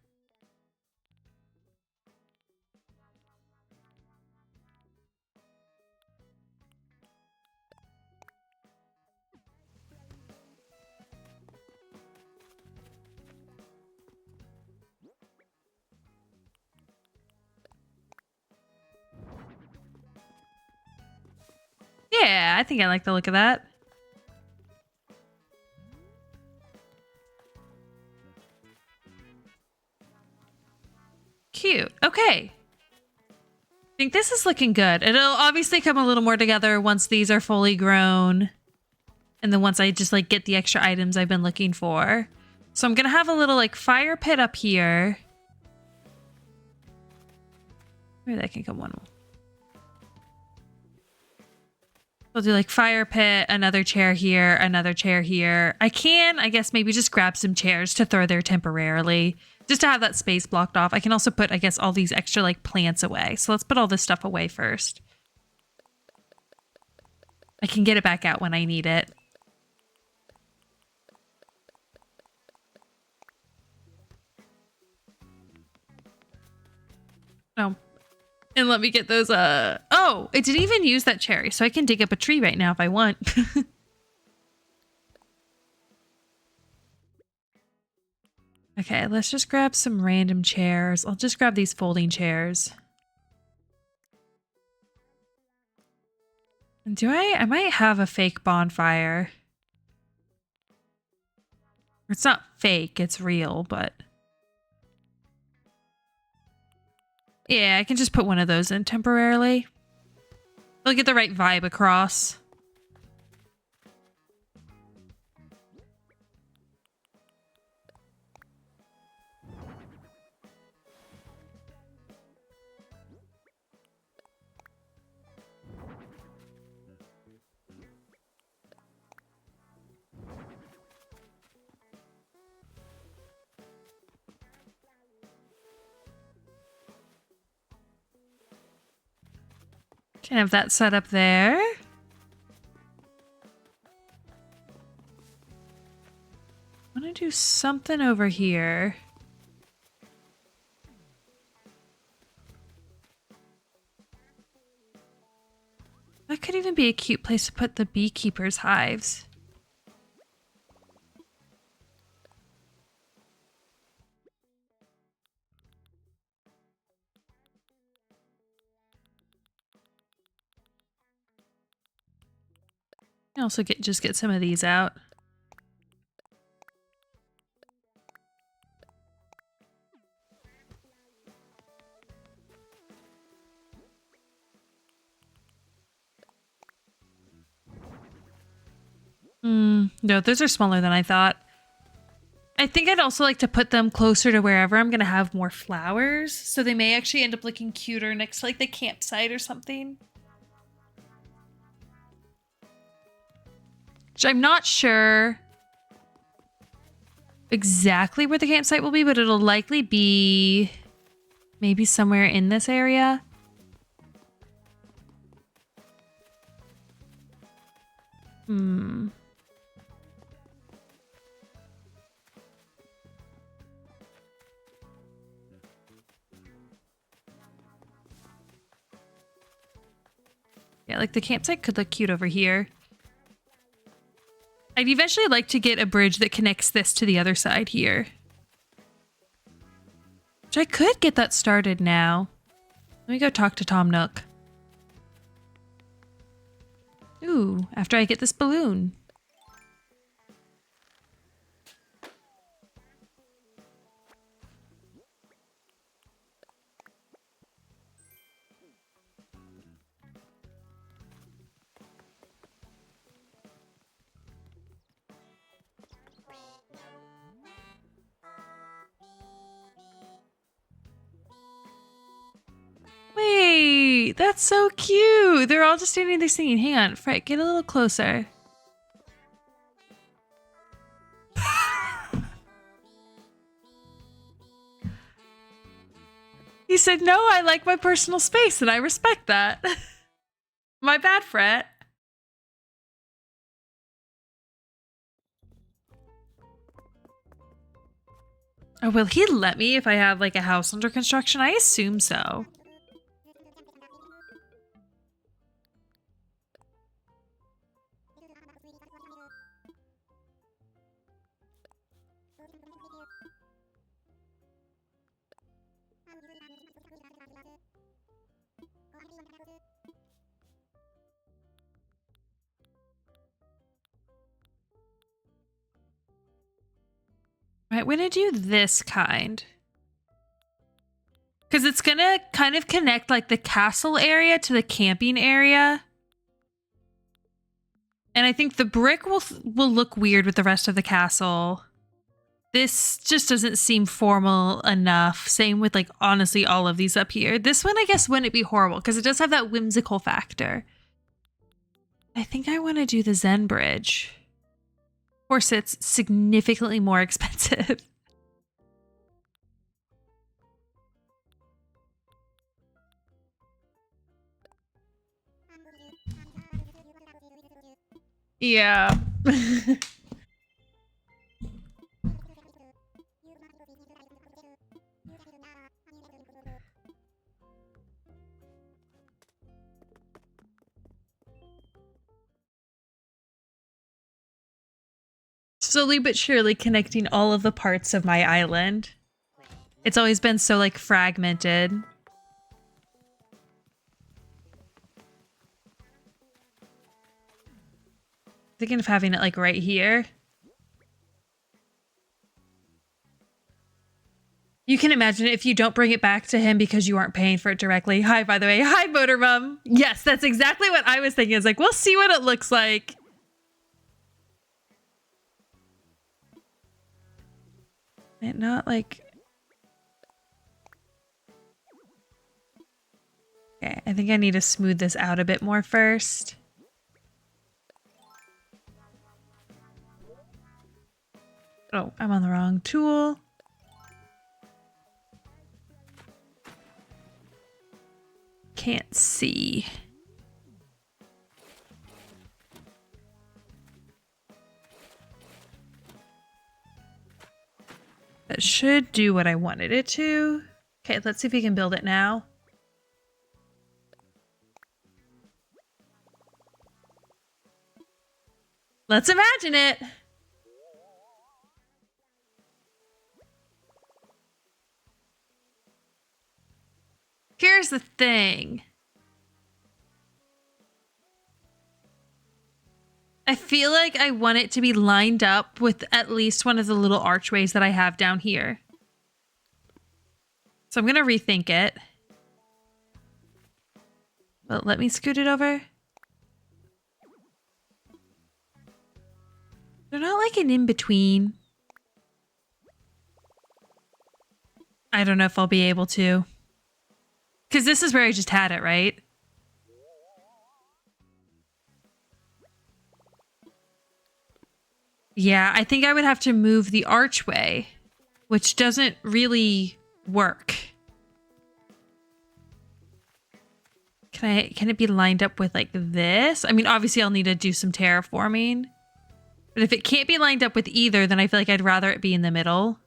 Speaker 1: Yeah, I think I like the look of that. Cute. Okay. I think this is looking good. It'll obviously come a little more together once these are fully grown. And then once I just like get the extra items I've been looking for. So I'm going to have a little like fire pit up here. Maybe that can come one more. We'll do like fire pit, another chair here, another chair here. I guess, maybe just grab some chairs to throw there temporarily, just to have that space blocked off. I can also put, I guess, all these extra like plants away. So let's put all this stuff away first. I can get it back out when I need it. Oh. And let me get those, oh, it didn't even use that cherry, so I can dig up a tree right now if I want. Okay, let's just grab some random chairs. I'll just grab these folding chairs. And I might have a fake bonfire. It's not fake, it's real, but... Yeah, I can just put one of those in temporarily. I'll get the right vibe across. Can have that set up there. I want to do something over here. That could even be a cute place to put the beekeeper's hives. I also just get some of these out. No, those are smaller than I thought. I think I'd also like to put them closer to wherever I'm going to have more flowers. So they may actually end up looking cuter next to like the campsite or something. Which I'm not sure exactly where the campsite will be, but it'll likely be maybe somewhere in this area. Yeah, like the campsite could look cute over here. I'd eventually like to get a bridge that connects this to the other side here. Which I could get that started now. Let me go talk to Tom Nook. Ooh, after I get this balloon. Wait, that's so cute. They're all just standing there singing. Hang on, Frick, get a little closer. He said, no, I like my personal space and I respect that. My bad, Fret. Oh, will he let me if I have like a house under construction? I assume so. I'm gonna do this kind. Because it's gonna kind of connect like the castle area to the camping area. And I think the brick will look weird with the rest of the castle. This just doesn't seem formal enough. Same with like, honestly, all of these up here. This one, I guess, wouldn't be horrible because it does have that whimsical factor. I think I want to do the Zen Bridge. Of course, it's significantly more expensive. Yeah. Slowly but surely connecting all of the parts of my island. It's always been so like fragmented. Thinking of having it like right here. You can imagine if you don't bring it back to him because you aren't paying for it directly. Hi, by the way. Hi, Motor Mum. Yes, that's exactly what I was thinking. It's like, we'll see what it looks like. And not like... Okay, I think I need to smooth this out a bit more first. Oh, I'm on the wrong tool. Can't see. That should do what I wanted it to. Okay, let's see if we can build it now. Let's imagine it. Here's the thing. I feel like I want it to be lined up with at least one of the little archways that I have down here. So I'm going to rethink it. But let me scoot it over. They're not like an in-between. I don't know if I'll be able to. Because this is where I just had it, right? Yeah, I think I would have to move the archway, which doesn't really work. Can it be lined up with like this? I mean, obviously I'll need to do some terraforming. But if it can't be lined up with either, then I feel like I'd rather it be in the middle.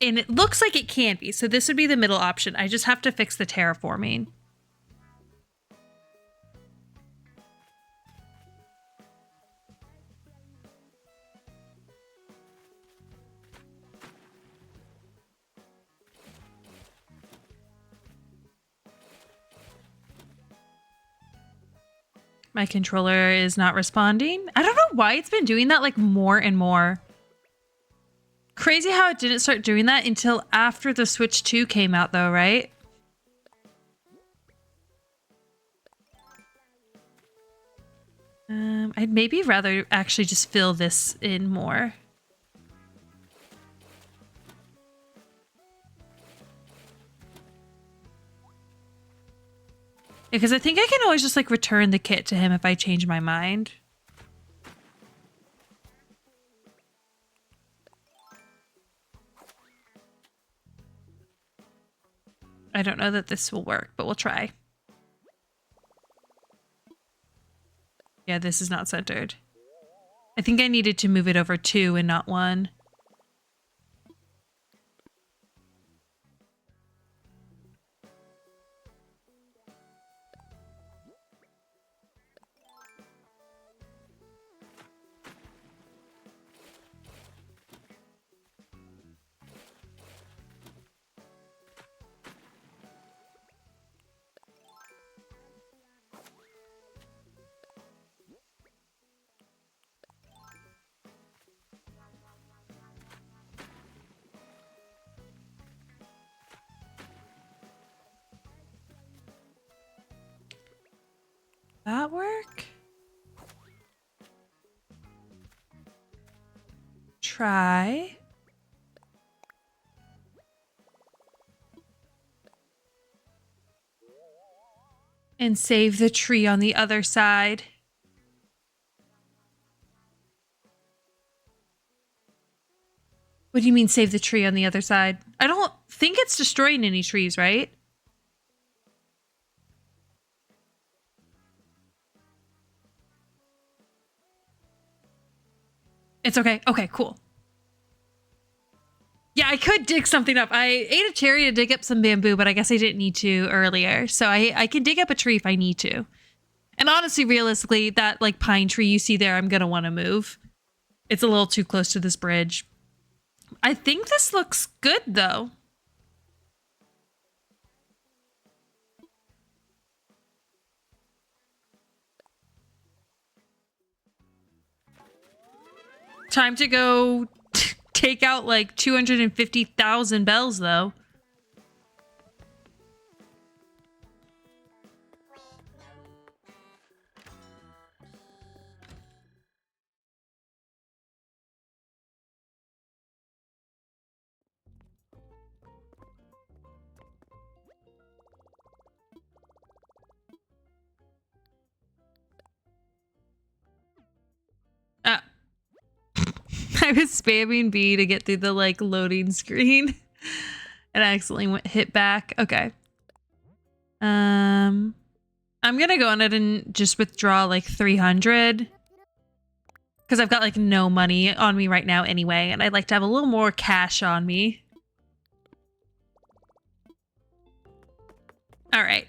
Speaker 1: And it looks like it can be, so this would be the middle option. I just have to fix the terraforming. My controller is not responding. I don't know why it's been doing that like more and more. Crazy how it didn't start doing that until after the Switch 2 came out though, right? I'd maybe rather actually just fill this in more. Because I think I can always just like return the kit to him if I change my mind. I don't know that this will work, but we'll try. Yeah, this is not centered. I think I needed to move it over 2 and not 1. That work? Try. And save the tree on the other side. What do you mean save the tree on the other side? I don't think it's destroying any trees, right? It's okay. Okay, cool. Yeah, I could dig something up. I ate a cherry to dig up some bamboo, but I guess I didn't need to earlier. So I can dig up a tree if I need to. And honestly, realistically, that like pine tree you see there, I'm going to want to move. It's a little too close to this bridge. I think this looks good, though. Time to go take out like 250,000 bells, though. I was spamming B to get through the like loading screen and I accidentally hit back. Okay. I'm gonna go on it and just withdraw like 300 because I've got like no money on me right now anyway, and I'd like to have a little more cash on me. All right.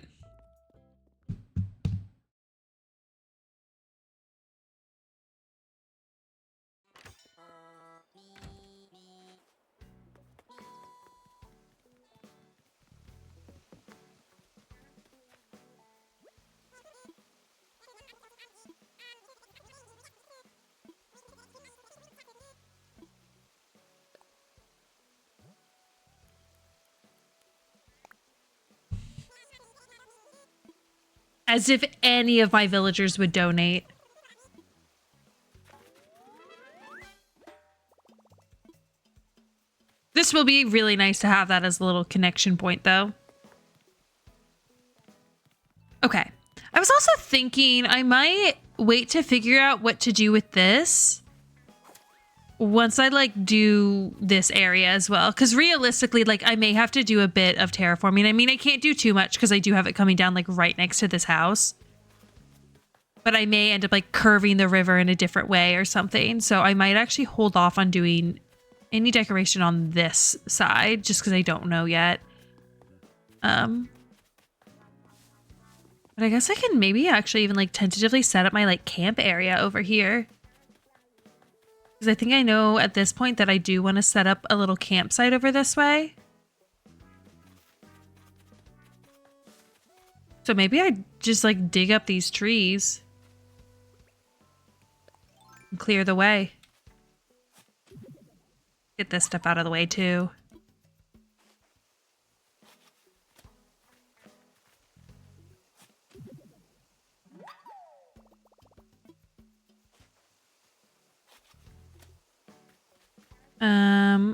Speaker 1: As if any of my villagers would donate. This will be really nice to have that as a little connection point, though. Okay. I was also thinking I might wait to figure out what to do with this once I like do this area as well, because realistically, like I may have to do a bit of terraforming. I mean, I can't do too much because I do have it coming down like right next to this house, but I may end up like curving the river in a different way or something. So I might actually hold off on doing any decoration on this side just because I don't know yet. But I guess I can maybe actually even like tentatively set up my like camp area over here. Because I think I know at this point that I do want to set up a little campsite over this way. So maybe I just like dig up these trees and clear the way. Get this stuff out of the way too.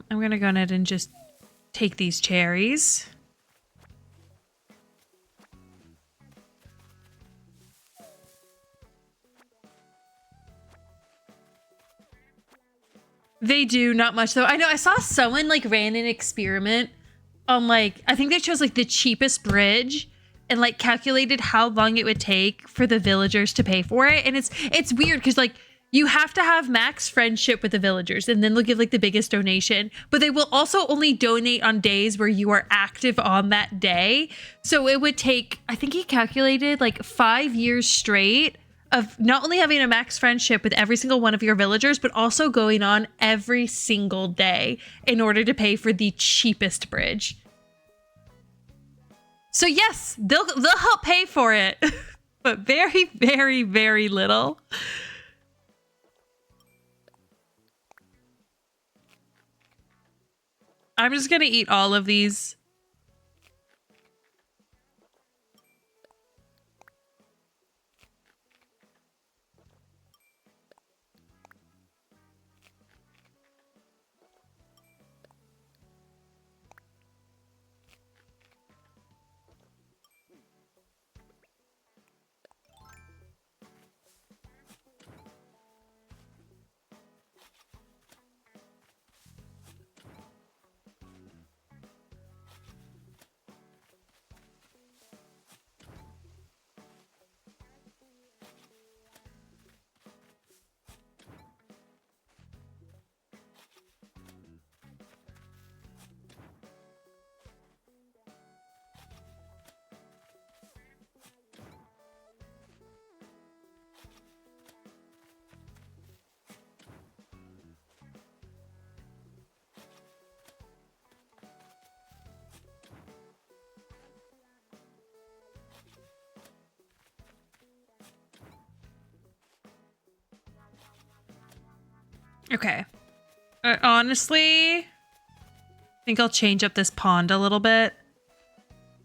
Speaker 1: I'm gonna go ahead and just take these cherries. They do, not much though. I know I saw someone like ran an experiment on like, I think they chose like the cheapest bridge and like calculated how long it would take for the villagers to pay for it. And it's weird because like you have to have max friendship with the villagers and then they'll give like the biggest donation, but they will also only donate on days where you are active on that day. So it would take, I think he calculated like 5 years straight of not only having a max friendship with every single one of your villagers, but also going on every single day in order to pay for the cheapest bridge. So yes, they'll help pay for it, but very, very, very little. I'm just gonna eat all of these. Okay. Honestly, I think I'll change up this pond a little bit.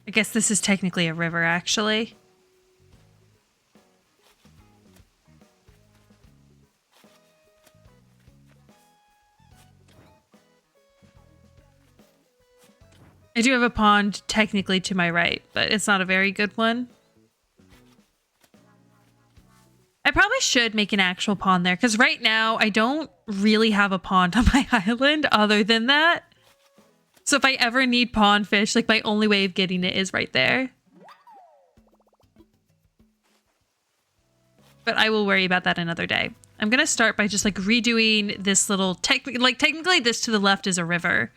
Speaker 1: I guess this is technically a river, actually. I do have a pond technically to my right, but it's not a very good one. I probably should make an actual pond there because right now I don't really have a pond on my island other than that. So if I ever need pond fish, like my only way of getting it is right there. But I will worry about that another day. I'm going to start by just like redoing this little technically this to the left is a river.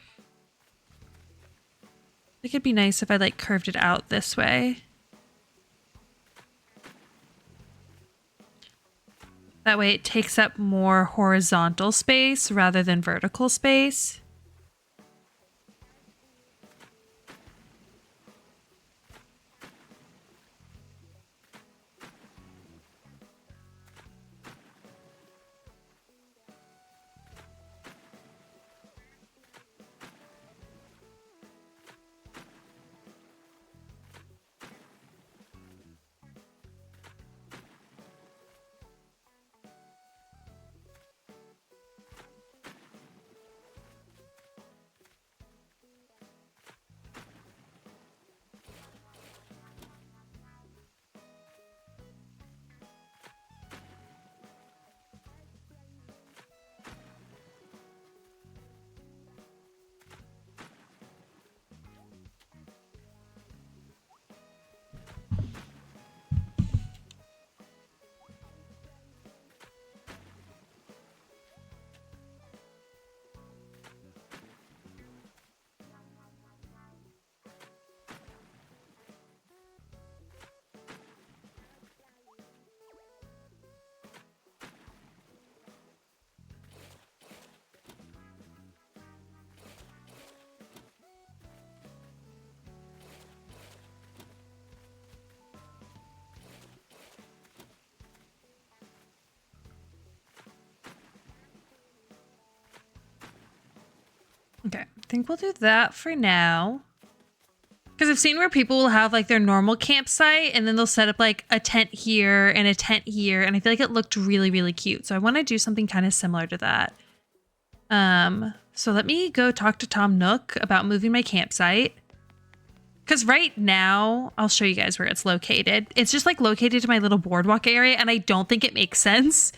Speaker 1: I think it'd be nice if I like curved it out this way. That way it takes up more horizontal space rather than vertical space. Okay, I think we'll do that for now. Because I've seen where people will have like their normal campsite and then they'll set up like a tent here and a tent here. And I feel like it looked really, really cute. So I want to do something kind of similar to that. So let me go talk to Tom Nook about moving my campsite. Because right now, I'll show you guys where it's located. It's just like located in my little boardwalk area and I don't think it makes sense.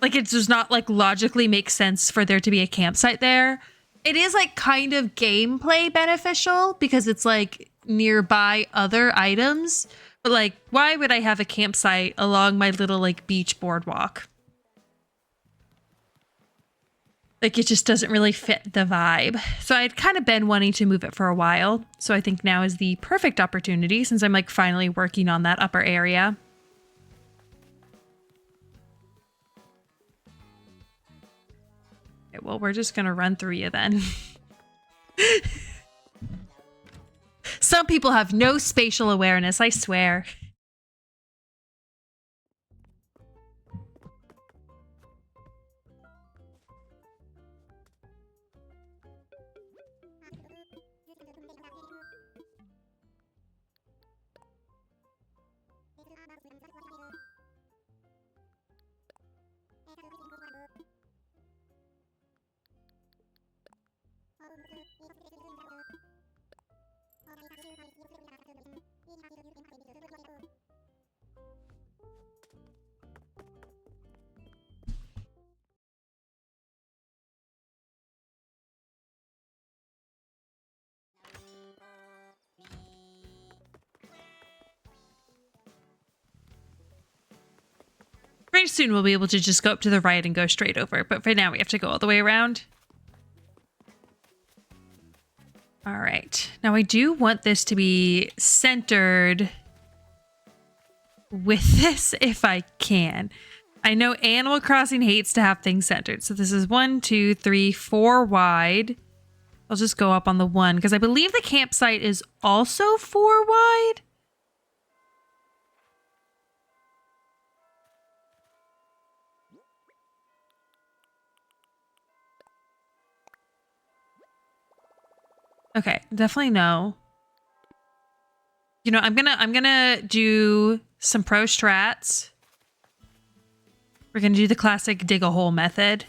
Speaker 1: Like it does not like logically make sense for there to be a campsite there. It is like kind of gameplay beneficial because it's like nearby other items. But like, why would I have a campsite along my little like beach boardwalk? Like, it just doesn't really fit the vibe. So I'd kind of been wanting to move it for a while. So I think now is the perfect opportunity since I'm like finally working on that upper area. Okay, well, we're just going to run through you then. Some people have no spatial awareness, I swear. Pretty soon we'll be able to just go up to the right and go straight over, but for now we have to go all the way around. All right. Now I do want this to be centered with this if I can. I know Animal Crossing hates to have things centered. So this is 1, 2, 3, 4 wide. I'll just go up on the 1 because I believe the campsite is also 4 wide. Okay, definitely no. You know, I'm gonna do some pro strats. We're gonna do the classic dig a hole method.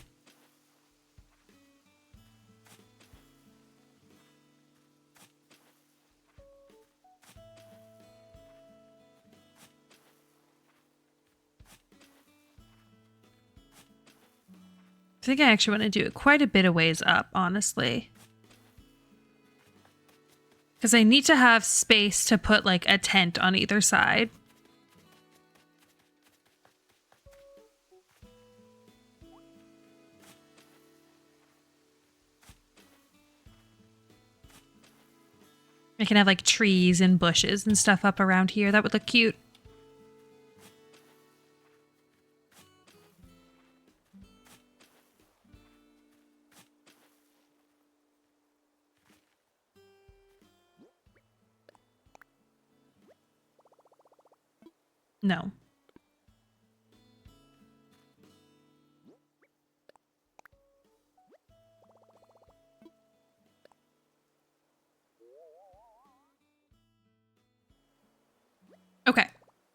Speaker 1: I think I actually want to do it quite a bit of ways up, honestly. Because I need to have space to put like a tent on either side. I can have like trees and bushes and stuff up around here. That would look cute. No. Okay.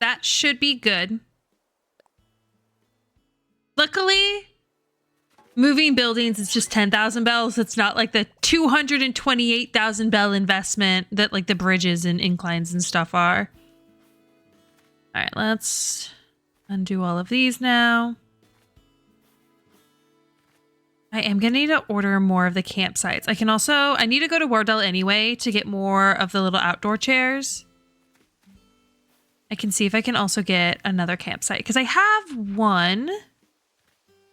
Speaker 1: That should be good. Luckily, moving buildings is just 10,000 bells. It's not like the 228,000 bell investment that like the bridges and inclines and stuff are. All right, let's undo all of these now. I am going to need to order more of the campsites. I need to go to Wardell anyway to get more of the little outdoor chairs. I can see if I can also get another campsite because I have one.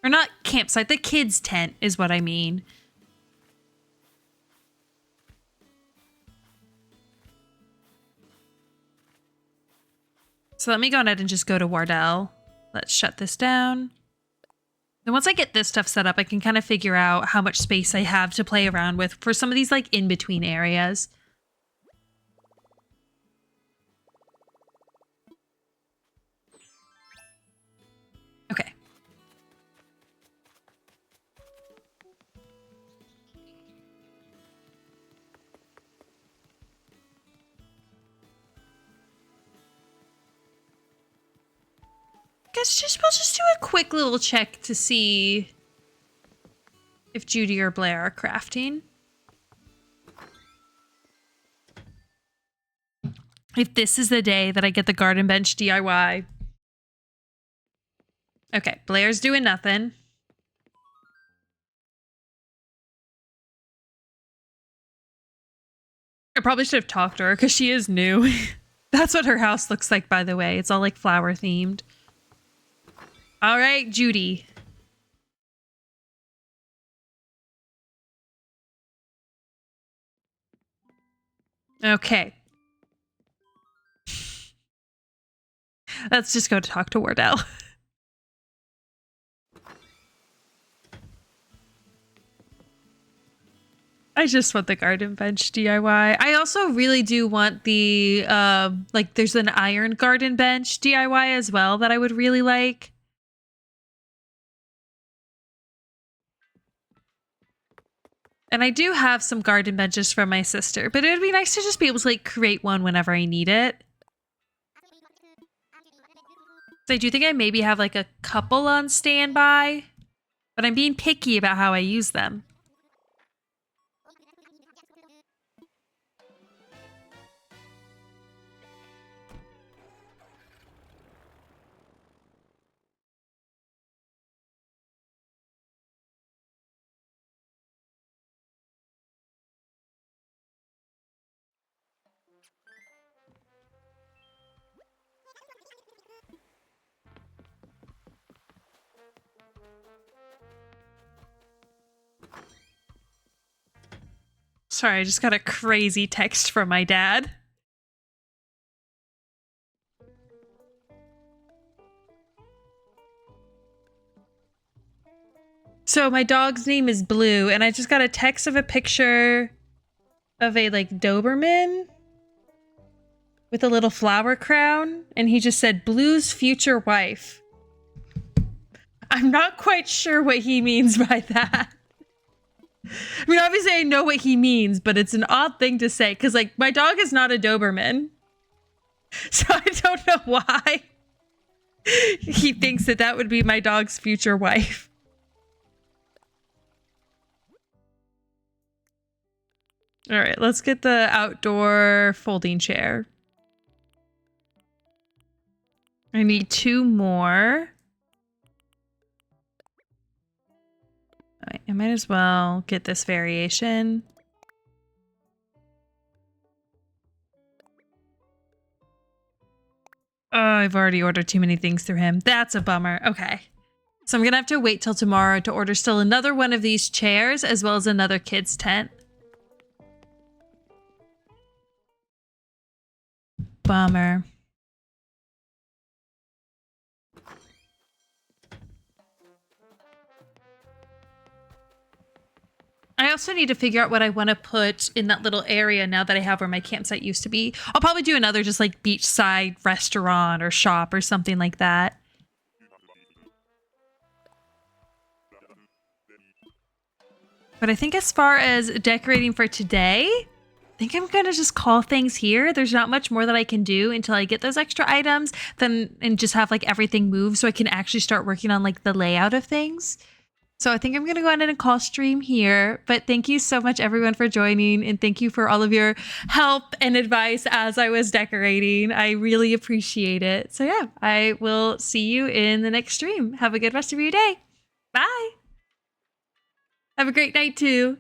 Speaker 1: Or not campsite, the kids' tent is what I mean. So let me go ahead and just go to Wardell. Let's shut this down. Then once I get this stuff set up, I can kind of figure out how much space I have to play around with for some of these like in-between areas. Okay. We'll just do a quick little check to see if Judy or Blair are crafting. If this is the day that I get the garden bench DIY. Okay, Blair's doing nothing. I probably should have talked to her because she is new. That's what her house looks like, by the way. It's all like flower themed. All right, Judy. Okay. Let's just go talk to Wardell. I just want the garden bench DIY. I also really do want the, like, there's an iron garden bench DIY as well that I would really like. And I do have some garden benches from my sister, but it would be nice to just be able to, like, create one whenever I need it. So I do think I maybe have, like, a couple on standby, but I'm being picky about how I use them. Sorry, I just got a crazy text from my dad. So my dog's name is Blue, and I just got a text of a picture of a, like, Doberman with a little flower crown, and he just said, Blue's future wife. I'm not quite sure what he means by that. I mean, obviously I know what he means, but it's an odd thing to say, because, like, my dog is not a Doberman. So I don't know why he thinks that that would be my dog's future wife. All right, let's get the outdoor folding chair. I need 2 more. All right, I might as well get this variation. Oh, I've already ordered too many things through him. That's a bummer. Okay. So I'm going to have to wait till tomorrow to order still another one of these chairs as well as another kid's tent. Bummer. I also need to figure out what I want to put in that little area now that I have where my campsite used to be. I'll probably do another just like beachside restaurant or shop or something like that. But I think as far as decorating for today, I think I'm going to just call things here. There's not much more that I can do until I get those extra items and just have like everything move so I can actually start working on like the layout of things. So I think I'm going to go ahead and call stream here. But thank you so much, everyone, for joining. And thank you for all of your help and advice as I was decorating. I really appreciate it. So yeah, I will see you in the next stream. Have a good rest of your day. Bye. Have a great night, too.